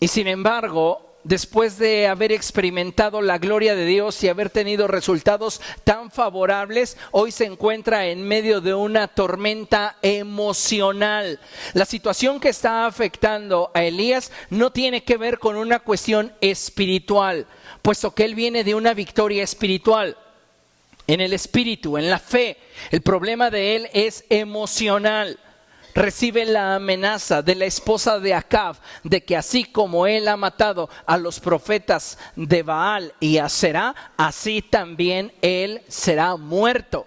Y sin embargo, después de haber experimentado la gloria de Dios y haber tenido resultados tan favorables, hoy se encuentra en medio de una tormenta emocional. La situación que está afectando a Elías no tiene que ver con una cuestión espiritual, puesto que él viene de una victoria espiritual. En el espíritu, en la fe. El problema de él es emocional. Recibe la amenaza de la esposa de Acab de que así como él ha matado a los profetas de Baal y Aserá, así también él será muerto.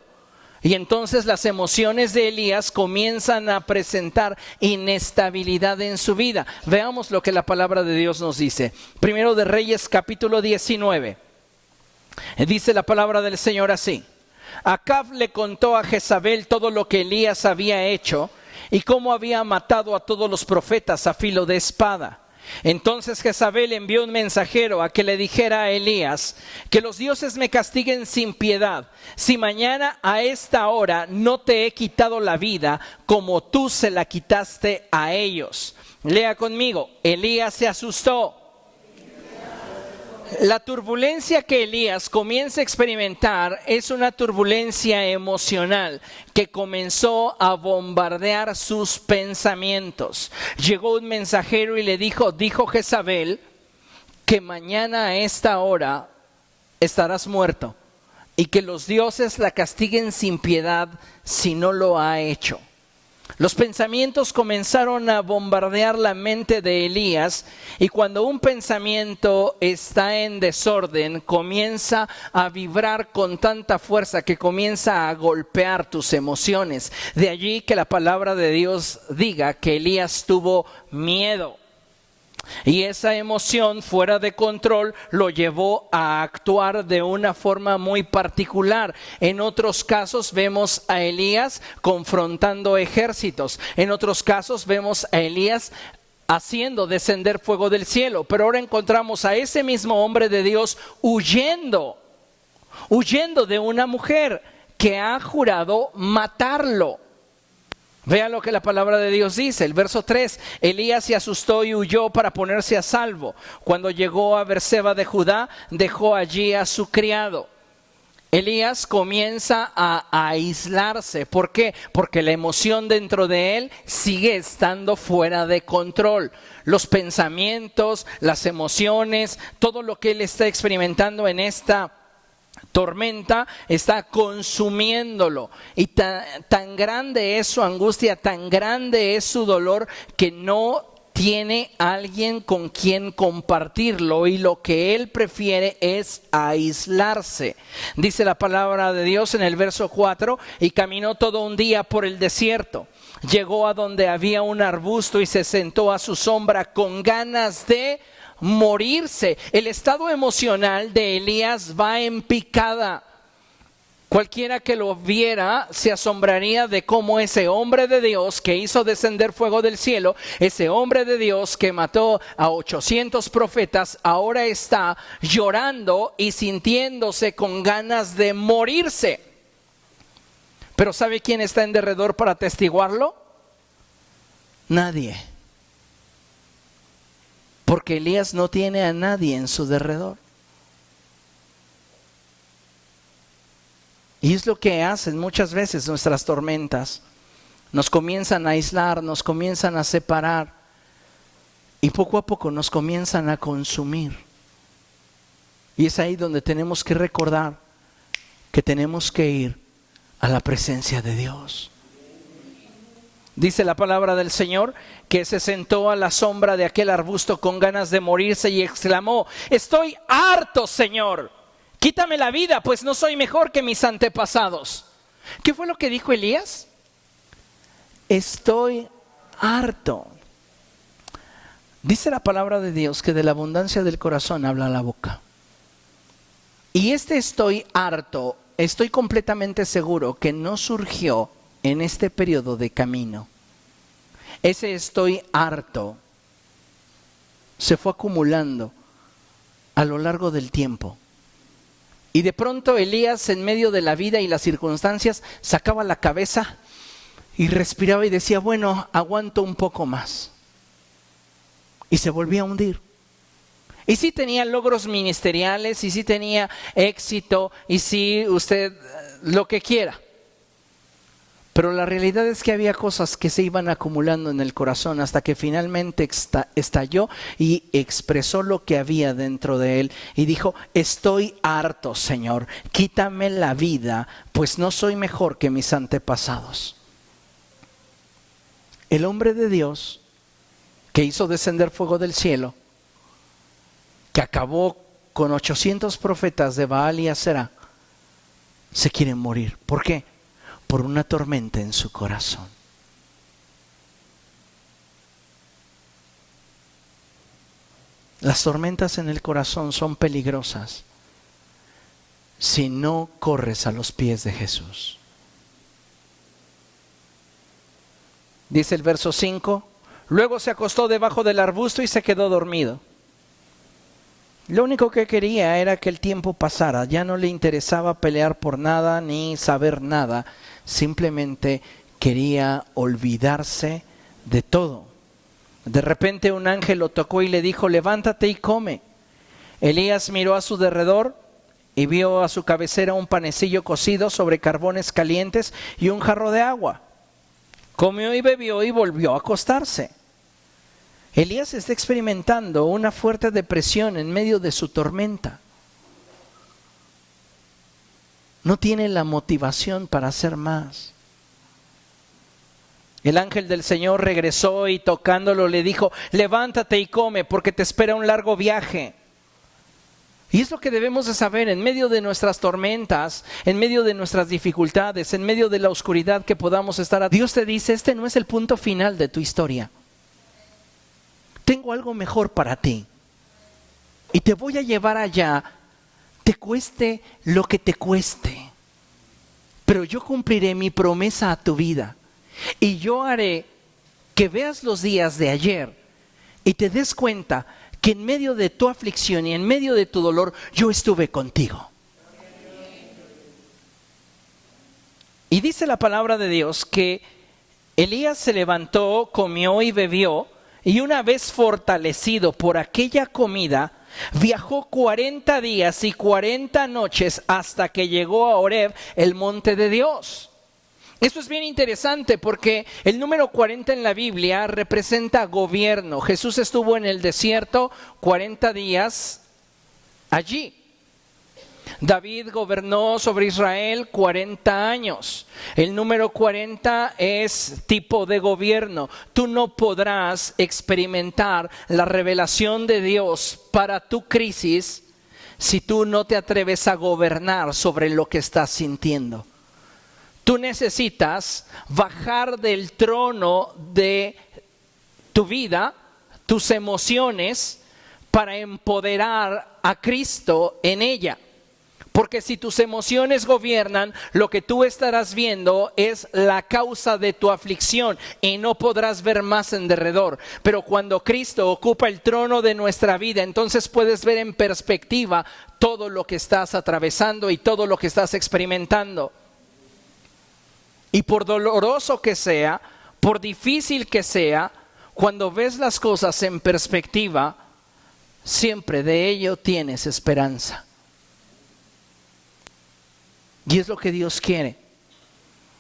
Y entonces las emociones de Elías comienzan a presentar inestabilidad en su vida. Veamos lo que la palabra de Dios nos dice. Primero de Reyes, capítulo 19. Dice la palabra del Señor así: Acab le contó a Jezabel todo lo que Elías había hecho y cómo había matado a todos los profetas a filo de espada. Entonces Jezabel envió un mensajero a que le dijera a Elías: que los dioses me castiguen sin piedad, si mañana a esta hora no te he quitado la vida como tú se la quitaste a ellos. Lea conmigo. Elías se asustó. La turbulencia que Elías comienza a experimentar es una turbulencia emocional que comenzó a bombardear sus pensamientos. Llegó un mensajero y le dijo Jezabel, que mañana a esta hora estarás muerto y que los dioses la castiguen sin piedad si no lo ha hecho. Los pensamientos comenzaron a bombardear la mente de Elías, y cuando un pensamiento está en desorden, comienza a vibrar con tanta fuerza que comienza a golpear tus emociones. De allí que la palabra de Dios diga que Elías tuvo miedo. Y esa emoción fuera de control lo llevó a actuar de una forma muy particular. En otros casos vemos a Elías confrontando ejércitos. En otros casos vemos a Elías haciendo descender fuego del cielo. Pero ahora encontramos a ese mismo hombre de Dios huyendo de una mujer que ha jurado matarlo. Vea lo que la palabra de Dios dice, el verso 3. Elías se asustó y huyó para ponerse a salvo. Cuando llegó a Berseba de Judá, dejó allí a su criado. Elías comienza a aislarse. ¿Por qué? Porque la emoción dentro de él sigue estando fuera de control. Los pensamientos, las emociones, todo lo que él está experimentando en esta tormenta está consumiéndolo, y tan grande es su angustia, tan grande es su dolor, que no tiene alguien con quien compartirlo, y lo que él prefiere es aislarse. Dice la palabra de Dios en el verso 4: y caminó todo un día por el desierto. Llegó a donde había un arbusto y se sentó a su sombra con ganas de morirse. El estado emocional de Elías va en picada. Cualquiera que lo viera se asombraría de cómo ese hombre de Dios que hizo descender fuego del cielo, ese hombre de Dios que mató a 800 profetas, ahora está llorando y sintiéndose con ganas de morirse. Pero ¿sabe quién está en derredor para atestiguarlo? Nadie. Porque Elías no tiene a nadie en su derredor. Y es lo que hacen muchas veces nuestras tormentas. Nos comienzan a aislar, nos comienzan a separar, y poco a poco nos comienzan a consumir. Y es ahí donde tenemos que recordar que tenemos que ir a la presencia de Dios. Dice la palabra del Señor que se sentó a la sombra de aquel arbusto con ganas de morirse y exclamó: estoy harto, Señor, quítame la vida, pues no soy mejor que mis antepasados. ¿Qué fue lo que dijo Elías? estoy harto. Dice la palabra de Dios que de la abundancia del corazón habla la boca. Y estoy harto, estoy completamente seguro que no surgió en este periodo de camino. Ese estoy harto se fue acumulando a lo largo del tiempo. Y de pronto Elías, en medio de la vida y las circunstancias, sacaba la cabeza y respiraba y decía, bueno, aguanto un poco más. Y se volvía a hundir. Y sí tenía logros ministeriales, y sí tenía éxito, y sí usted lo que quiera. Pero la realidad es que había cosas que se iban acumulando en el corazón hasta que finalmente estalló y expresó lo que había dentro de él. Y dijo, estoy harto, Señor, quítame la vida, pues no soy mejor que mis antepasados. El hombre de Dios que hizo descender fuego del cielo, que acabó con 800 profetas de Baal y Aserá, se quieren morir. ¿Por qué? Por una tormenta en su corazón. Las tormentas en el corazón son peligrosas si no corres a los pies de Jesús. Dice el verso 5, luego se acostó debajo del arbusto y se quedó dormido. Lo único que quería era que el tiempo pasara, ya no le interesaba pelear por nada ni saber nada, simplemente quería olvidarse de todo. De repente un ángel lo tocó y le dijo, levántate y come. Elías miró a su derredor y vio a su cabecera un panecillo cocido sobre carbones calientes y un jarro de agua. Comió y bebió y volvió a acostarse. Elías está experimentando una fuerte depresión en medio de su tormenta. No tiene la motivación para hacer más. El ángel del Señor regresó y tocándolo le dijo, levántate y come porque te espera un largo viaje. Y es lo que debemos de saber en medio de nuestras tormentas, en medio de nuestras dificultades, en medio de la oscuridad que podamos estar. Dios te dice, este no es el punto final de tu historia. Tengo algo mejor para ti y te voy a llevar allá, te cueste lo que te cueste, pero yo cumpliré mi promesa a tu vida y yo haré que veas los días de ayer y te des cuenta que en medio de tu aflicción y en medio de tu dolor yo estuve contigo. Y dice la palabra de Dios que Elías se levantó, comió y bebió. Y una vez fortalecido por aquella comida, viajó 40 días y 40 noches hasta que llegó a Horeb, el monte de Dios. Esto es bien interesante porque el número 40 en la Biblia representa gobierno. Jesús estuvo en el desierto 40 días allí. David gobernó sobre Israel 40 años. El número 40 es tipo de gobierno. Tú no podrás experimentar la revelación de Dios para tu crisis si tú no te atreves a gobernar sobre lo que estás sintiendo. Tú necesitas bajar del trono de tu vida, tus emociones, para empoderar a Cristo en ella. Porque si tus emociones gobiernan, lo que tú estarás viendo es la causa de tu aflicción y no podrás ver más en derredor. Pero cuando Cristo ocupa el trono de nuestra vida, entonces puedes ver en perspectiva todo lo que estás atravesando y todo lo que estás experimentando. Y por doloroso que sea, por difícil que sea, cuando ves las cosas en perspectiva, siempre de ello tienes esperanza. Y es lo que Dios quiere.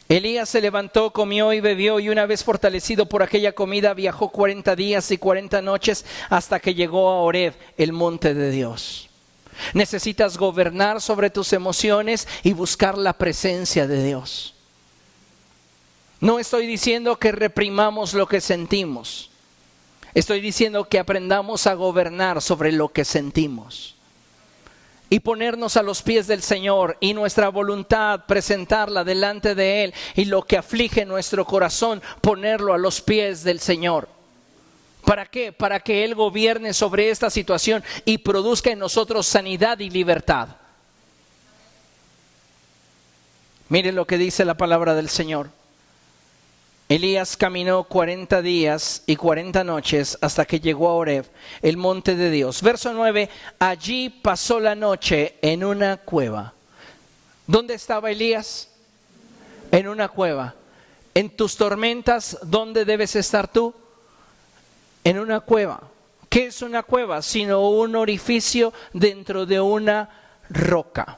Elías se levantó, comió y bebió y una vez fortalecido por aquella comida viajó 40 días y 40 noches hasta que llegó a Horeb, el monte de Dios. Necesitas gobernar sobre tus emociones y buscar la presencia de Dios. No estoy diciendo que reprimamos lo que sentimos. Estoy diciendo que aprendamos a gobernar sobre lo que sentimos. y ponernos a los pies del Señor y nuestra voluntad presentarla delante de Él y lo que aflige nuestro corazón ponerlo a los pies del Señor. ¿Para qué? Para que Él gobierne sobre esta situación y produzca en nosotros sanidad y libertad. Miren lo que dice la palabra del Señor. Elías caminó 40 días y 40 noches hasta que llegó a Horeb, el monte de Dios. Verso 9, allí pasó la noche en una cueva. ¿Dónde estaba Elías? En una cueva. En tus tormentas, ¿dónde debes estar tú? En una cueva. ¿Qué es una cueva? Sino un orificio dentro de una roca.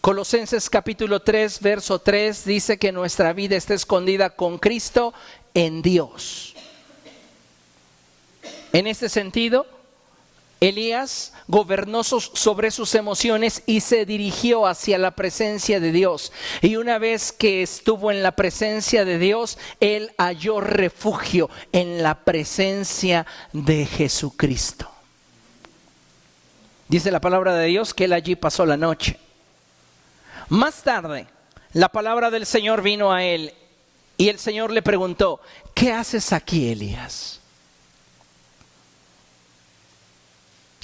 Colosenses capítulo 3, verso 3 dice que nuestra vida está escondida con Cristo en Dios. En este sentido, Elías gobernó sobre sus emociones y se dirigió hacia la presencia de Dios. Y una vez que estuvo en la presencia de Dios, él halló refugio en la presencia de Jesucristo. Dice la palabra de Dios que él allí pasó la noche. Más tarde, la palabra del Señor vino a él y el Señor le preguntó, ¿qué haces aquí, Elías?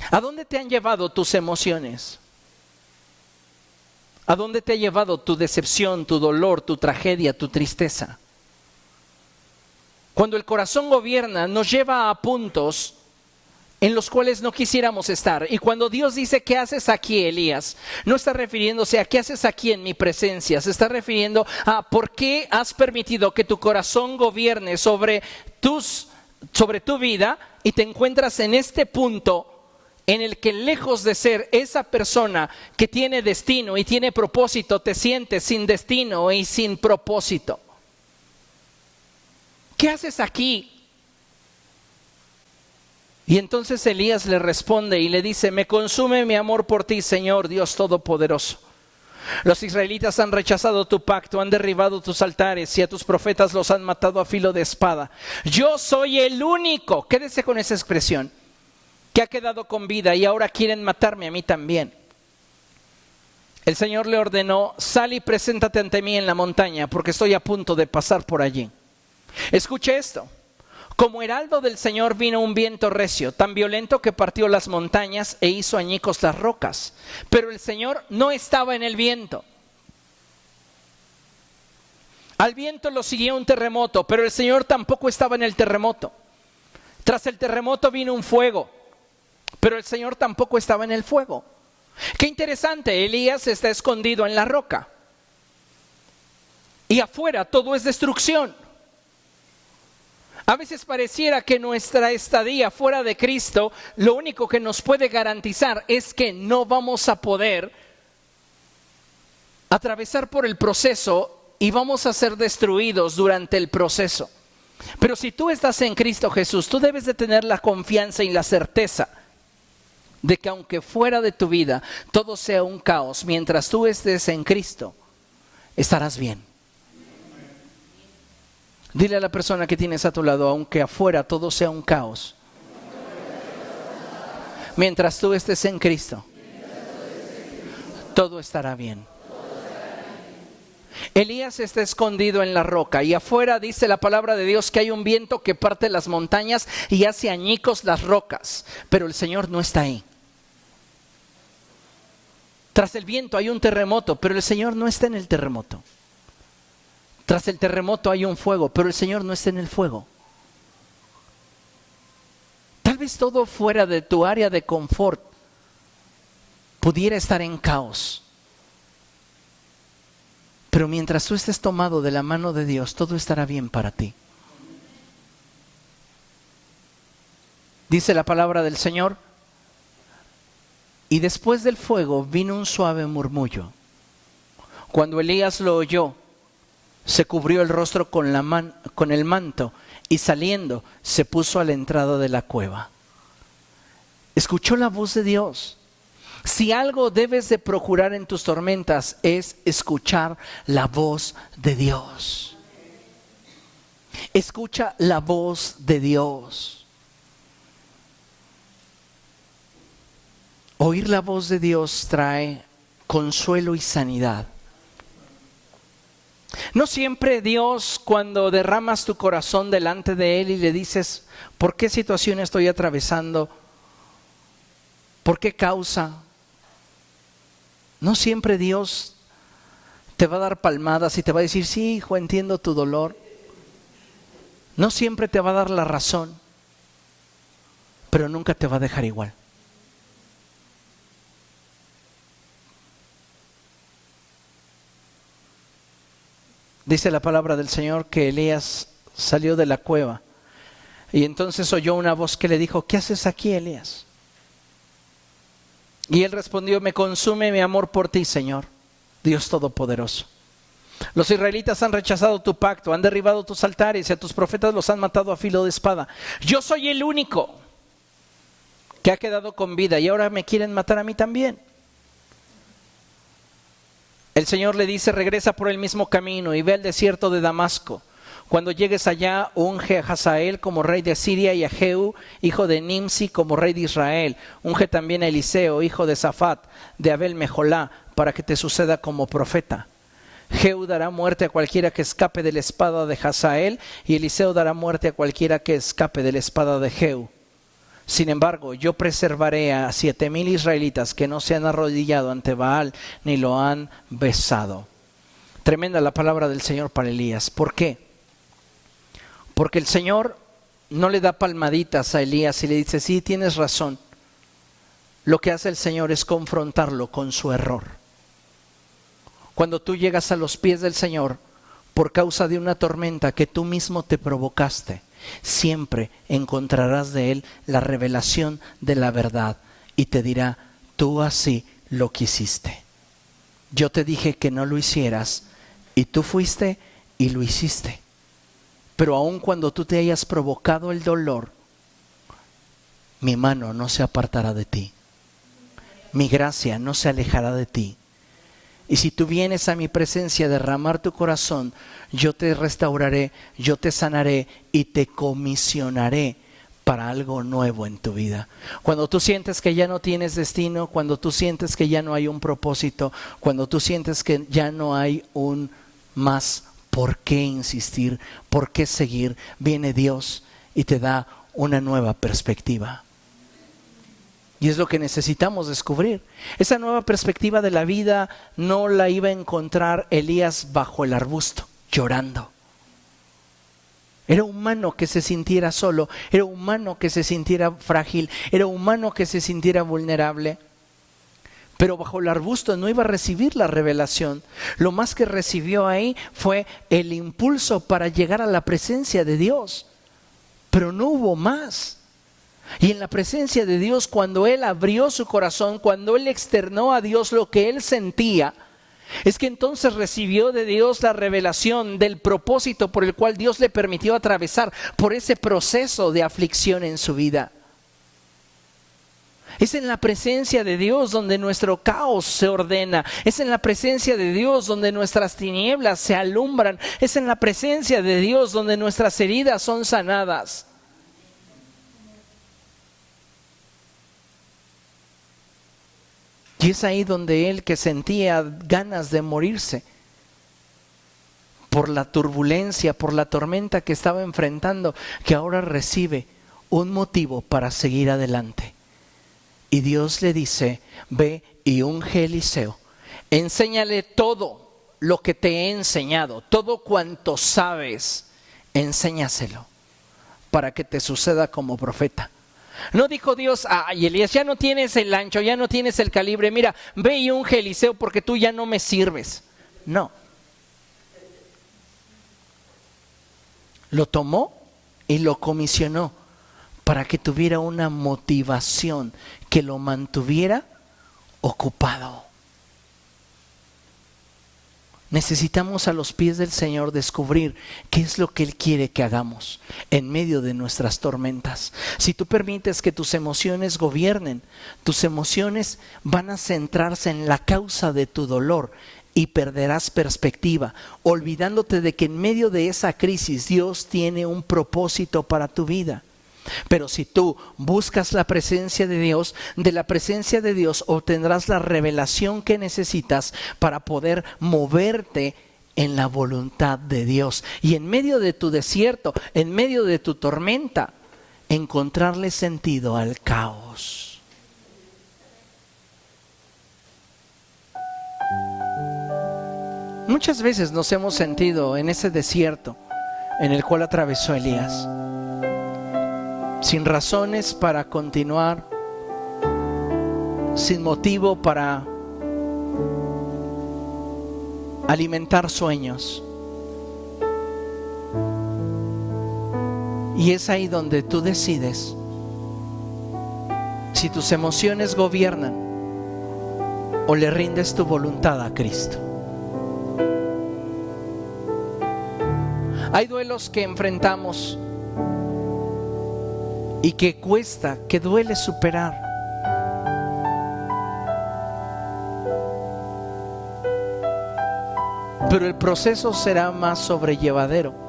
¿A dónde te han llevado tus emociones? ¿A dónde te ha llevado tu decepción, tu dolor, tu tragedia, tu tristeza? Cuando el corazón gobierna, nos lleva a puntos en los cuales no quisiéramos estar. Y cuando Dios dice, ¿qué haces aquí, Elías? No está refiriéndose a ¿qué haces aquí en mi presencia? Se está refiriendo a ¿por qué has permitido que tu corazón gobierne sobre tu vida y te encuentras en este punto en el que lejos de ser esa persona que tiene destino y tiene propósito, te sientes sin destino y sin propósito? ¿Qué haces aquí? Y entonces Elías le responde y le dice, me consume mi amor por ti, Señor Dios Todopoderoso. Los israelitas han rechazado tu pacto, han derribado tus altares y a tus profetas los han matado a filo de espada. Yo soy el único, quédese con esa expresión, que ha quedado con vida y ahora quieren matarme a mí también. El Señor le ordenó, sal y preséntate ante mí en la montaña porque estoy a punto de pasar por allí. Escuche esto. Como heraldo del Señor vino un viento recio, tan violento que partió las montañas e hizo añicos las rocas. Pero el Señor no estaba en el viento. Al viento lo siguió un terremoto, pero el Señor tampoco estaba en el terremoto. Tras el terremoto vino un fuego, pero el Señor tampoco estaba en el fuego. Qué interesante, Elías está escondido en la roca. Y afuera todo es destrucción. A veces pareciera que nuestra estadía fuera de Cristo, lo único que nos puede garantizar es que no vamos a poder atravesar por el proceso y vamos a ser destruidos durante el proceso. Pero si tú estás en Cristo Jesús, tú debes de tener la confianza y la certeza de que aunque fuera de tu vida todo sea un caos, mientras tú estés en Cristo, estarás bien. Dile a la persona que tienes a tu lado, aunque afuera todo sea un caos, mientras tú estés en Cristo, todo estará bien. Elías está escondido en la roca y afuera dice la palabra de Dios que hay un viento que parte las montañas y hace añicos las rocas, pero el Señor no está ahí. Tras el viento hay un terremoto, pero el Señor no está en el terremoto. Tras el terremoto hay un fuego, pero el Señor no está en el fuego. Tal vez todo fuera de tu área de confort pudiera estar en caos. Pero mientras tú estés tomado de la mano de Dios, todo estará bien para ti. Dice la palabra del Señor, y después del fuego vino un suave murmullo. Cuando Elías lo oyó, se cubrió el rostro con el manto y saliendo se puso a la entrada de la cueva. Escuchó la voz de Dios. Si algo debes de procurar en tus tormentas es escuchar la voz de Dios. Escucha la voz de Dios. Oír la voz de Dios trae consuelo y sanidad. No siempre Dios, cuando derramas tu corazón delante de Él y le dices, ¿por qué situación estoy atravesando? ¿Por qué causa? No siempre Dios te va a dar palmadas y te va a decir, sí, hijo, entiendo tu dolor. No siempre te va a dar la razón, pero nunca te va a dejar igual. Dice la palabra del Señor que Elías salió de la cueva y entonces oyó una voz que le dijo, ¿qué haces aquí, Elías? Y él respondió, me consume mi amor por ti, Señor, Dios Todopoderoso. Los israelitas han rechazado tu pacto, han derribado tus altares y a tus profetas los han matado a filo de espada. Yo soy el único que ha quedado con vida y ahora me quieren matar a mí también. El Señor le dice, regresa por el mismo camino y ve al desierto de Damasco. Cuando llegues allá, unge a Hazael como rey de Siria y a Jehú, hijo de Nimsi, como rey de Israel. Unge también a Eliseo, hijo de Safat, de Abel Mejolá, para que te suceda como profeta. Jehú dará muerte a cualquiera que escape de la espada de Hazael y Eliseo dará muerte a cualquiera que escape de la espada de Jehú. Sin embargo, yo preservaré a 7,000 israelitas que no se han arrodillado ante Baal ni lo han besado. Tremenda la palabra del Señor para Elías. ¿Por qué? Porque el Señor no le da palmaditas a Elías y le dice, sí, tienes razón. Lo que hace el Señor es confrontarlo con su error. Cuando tú llegas a los pies del Señor por causa de una tormenta que tú mismo te provocaste, siempre encontrarás de Él la revelación de la verdad y te dirá, tú así lo quisiste. Yo te dije que no lo hicieras y tú fuiste y lo hiciste. Pero aun cuando tú te hayas provocado el dolor, mi mano no se apartará de ti. Mi gracia no se alejará de ti. Y si tú vienes a mi presencia a derramar tu corazón, yo te restauraré, yo te sanaré y te comisionaré para algo nuevo en tu vida. Cuando tú sientes que ya no tienes destino, cuando tú sientes que ya no hay un propósito, cuando tú sientes que ya no hay un más por qué insistir, por qué seguir, viene Dios y te da una nueva perspectiva. Y es lo que necesitamos descubrir. Esa nueva perspectiva de la vida no la iba a encontrar Elías bajo el arbusto, llorando. Era humano que se sintiera solo, era humano que se sintiera frágil, era humano que se sintiera vulnerable. Pero bajo el arbusto no iba a recibir la revelación. Lo más que recibió ahí fue el impulso para llegar a la presencia de Dios. Pero no hubo más. Y en la presencia de Dios, cuando él abrió su corazón, cuando él externó a Dios lo que él sentía, es que entonces recibió de Dios la revelación del propósito por el cual Dios le permitió atravesar por ese proceso de aflicción en su vida. Es en la presencia de Dios donde nuestro caos se ordena. Es en la presencia de Dios donde nuestras tinieblas se alumbran. Es en la presencia de Dios donde nuestras heridas son sanadas. Y es ahí donde él, que sentía ganas de morirse por la turbulencia, por la tormenta que estaba enfrentando, que ahora recibe un motivo para seguir adelante. Y Dios le dice, ve y unge a Eliseo, enséñale todo lo que te he enseñado, todo cuanto sabes, enséñaselo para que te suceda como profeta. No dijo Dios, ay Elías, ya no tienes el ancho, ya no tienes el calibre, mira, ve y unge a Eliseo porque tú ya no me sirves. No. Lo tomó y lo comisionó para que tuviera una motivación que lo mantuviera ocupado. Necesitamos a los pies del Señor descubrir qué es lo que Él quiere que hagamos en medio de nuestras tormentas. Si tú permites que tus emociones gobiernen, tus emociones van a centrarse en la causa de tu dolor y perderás perspectiva, olvidándote de que en medio de esa crisis Dios tiene un propósito para tu vida. Pero si tú buscas la presencia de Dios, de la presencia de Dios obtendrás la revelación que necesitas para poder moverte en la voluntad de Dios. Y en medio de tu desierto, en medio de tu tormenta, encontrarle sentido al caos. Muchas veces nos hemos sentido en ese desierto en el cual atravesó Elías, sin razones para continuar, sin motivo para alimentar sueños. Y es ahí donde tú decides si tus emociones gobiernan o le rindes tu voluntad a Cristo. Hay duelos que enfrentamos y que cuesta, que duele superar. Pero el proceso será más sobrellevadero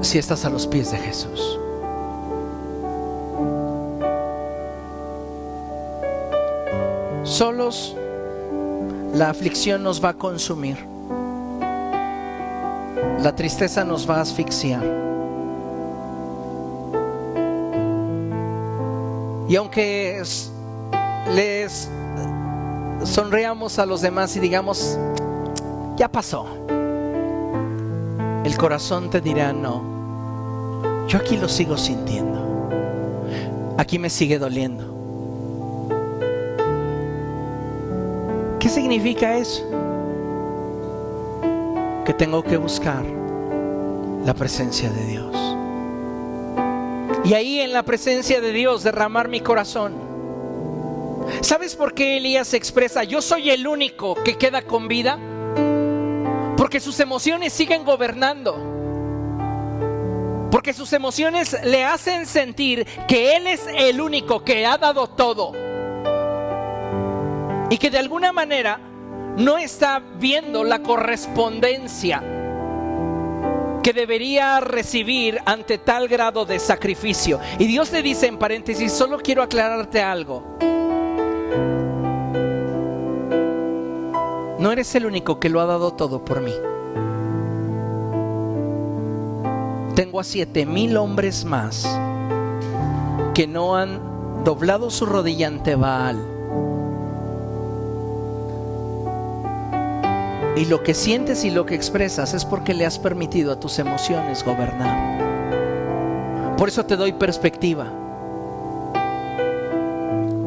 si estás a los pies de Jesús. Solos la aflicción nos va a consumir, la tristeza nos va a asfixiar. Y aunque les sonreamos a los demás y digamos, ya pasó, el corazón te dirá, no, yo aquí lo sigo sintiendo, aquí me sigue doliendo. ¿Qué significa eso? Que tengo que buscar la presencia de Dios. Y ahí en la presencia de Dios derramar mi corazón. ¿Sabes por qué Elías expresa, yo soy el único que queda con vida? Porque sus emociones siguen gobernando. Porque sus emociones le hacen sentir que él es el único que ha dado todo. Y que de alguna manera no está viendo la correspondencia que debería recibir ante tal grado de sacrificio. Y Dios le dice en paréntesis, solo quiero aclararte algo. No eres el único que lo ha dado todo por mí. Tengo a 7,000 hombres más que no han doblado su rodilla ante Baal. Y lo que sientes y lo que expresas es porque le has permitido a tus emociones gobernar. Por eso te doy perspectiva,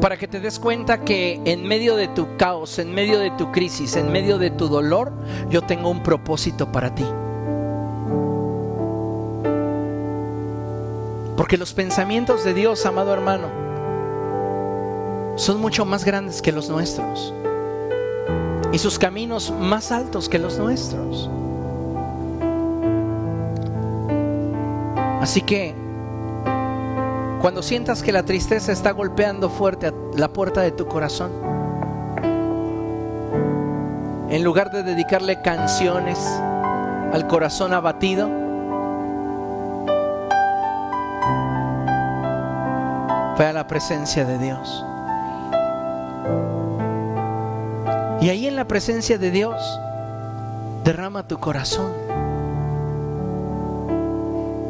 para que te des cuenta que en medio de tu caos, en medio de tu crisis, en medio de tu dolor, yo tengo un propósito para ti. Porque los pensamientos de Dios, amado hermano, son mucho más grandes que los nuestros. Y sus caminos más altos que los nuestros. Así que cuando sientas que la tristeza está golpeando fuerte a la puerta de tu corazón, en lugar de dedicarle canciones al corazón abatido, ve a la presencia de Dios. Y ahí en la presencia de Dios, derrama tu corazón.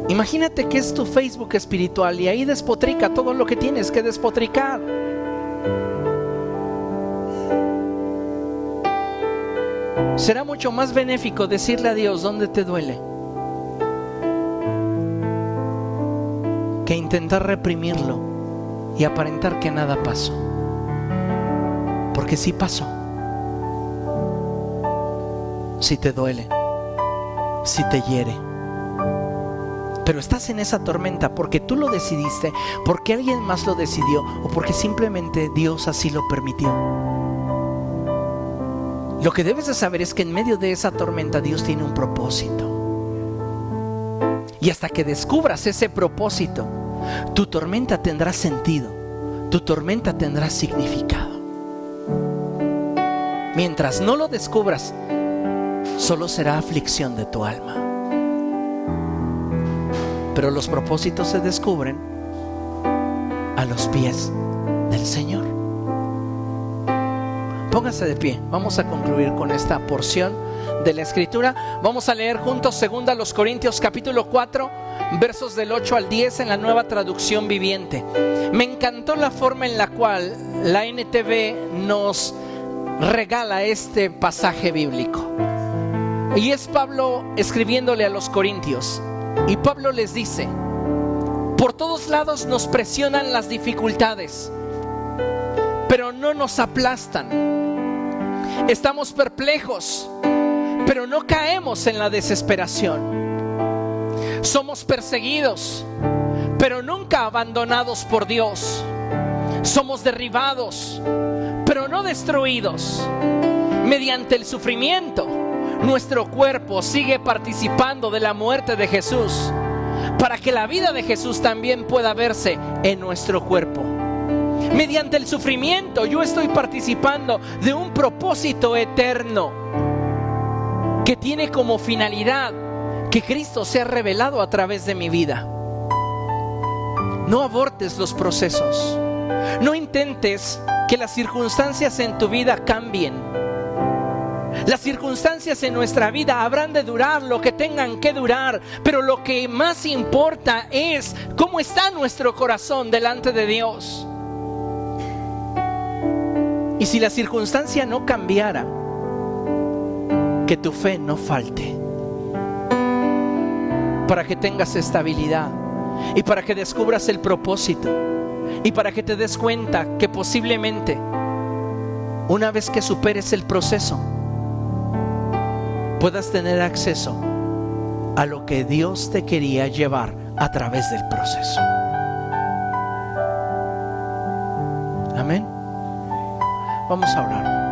Imagínate que es tu Facebook espiritual y ahí despotrica todo lo que tienes que despotricar. Será mucho más benéfico decirle a Dios dónde te duele que intentar reprimirlo y aparentar que nada pasó. Porque sí pasó. Si te duele, si te hiere, pero estás en esa tormenta porque tú lo decidiste, porque alguien más lo decidió o porque simplemente Dios así lo permitió. Lo que debes de saber es que en medio de esa tormenta Dios tiene un propósito. Y hasta que descubras ese propósito, tu tormenta tendrá sentido, tu tormenta tendrá significado. Mientras no lo descubras, solo será aflicción de tu alma. pero los propósitos se descubren a los pies del Señor. Póngase de pie, vamos a concluir con esta porción de la Escritura. Vamos a leer juntos 2 Corintios capítulo 4, versos del 8 al 10 en la Nueva Traducción Viviente. Me encantó la forma en la cual la NTV nos regala este pasaje bíblico. Y es Pablo escribiéndole a los corintios. Y Pablo les dice: por todos lados nos presionan las dificultades, pero no nos aplastan. Estamos perplejos, pero no caemos en la desesperación. Somos perseguidos, pero nunca abandonados por Dios. Somos derribados, pero no destruidos. Mediante el sufrimiento, nuestro cuerpo sigue participando de la muerte de Jesús, para que la vida de Jesús también pueda verse en nuestro cuerpo. Mediante el sufrimiento, yo estoy participando de un propósito eterno que tiene como finalidad que Cristo sea revelado a través de mi vida. No abortes los procesos. No intentes que las circunstancias en tu vida cambien. Las circunstancias en nuestra vida habrán de durar lo que tengan que durar, pero lo que más importa es cómo está nuestro corazón delante de Dios. Y si la circunstancia no cambiara, que tu fe no falte, para que tengas estabilidad y para que descubras el propósito y para que te des cuenta que posiblemente una vez que superes el proceso puedas tener acceso a lo que Dios te quería llevar a través del proceso. Amén. Vamos a orar.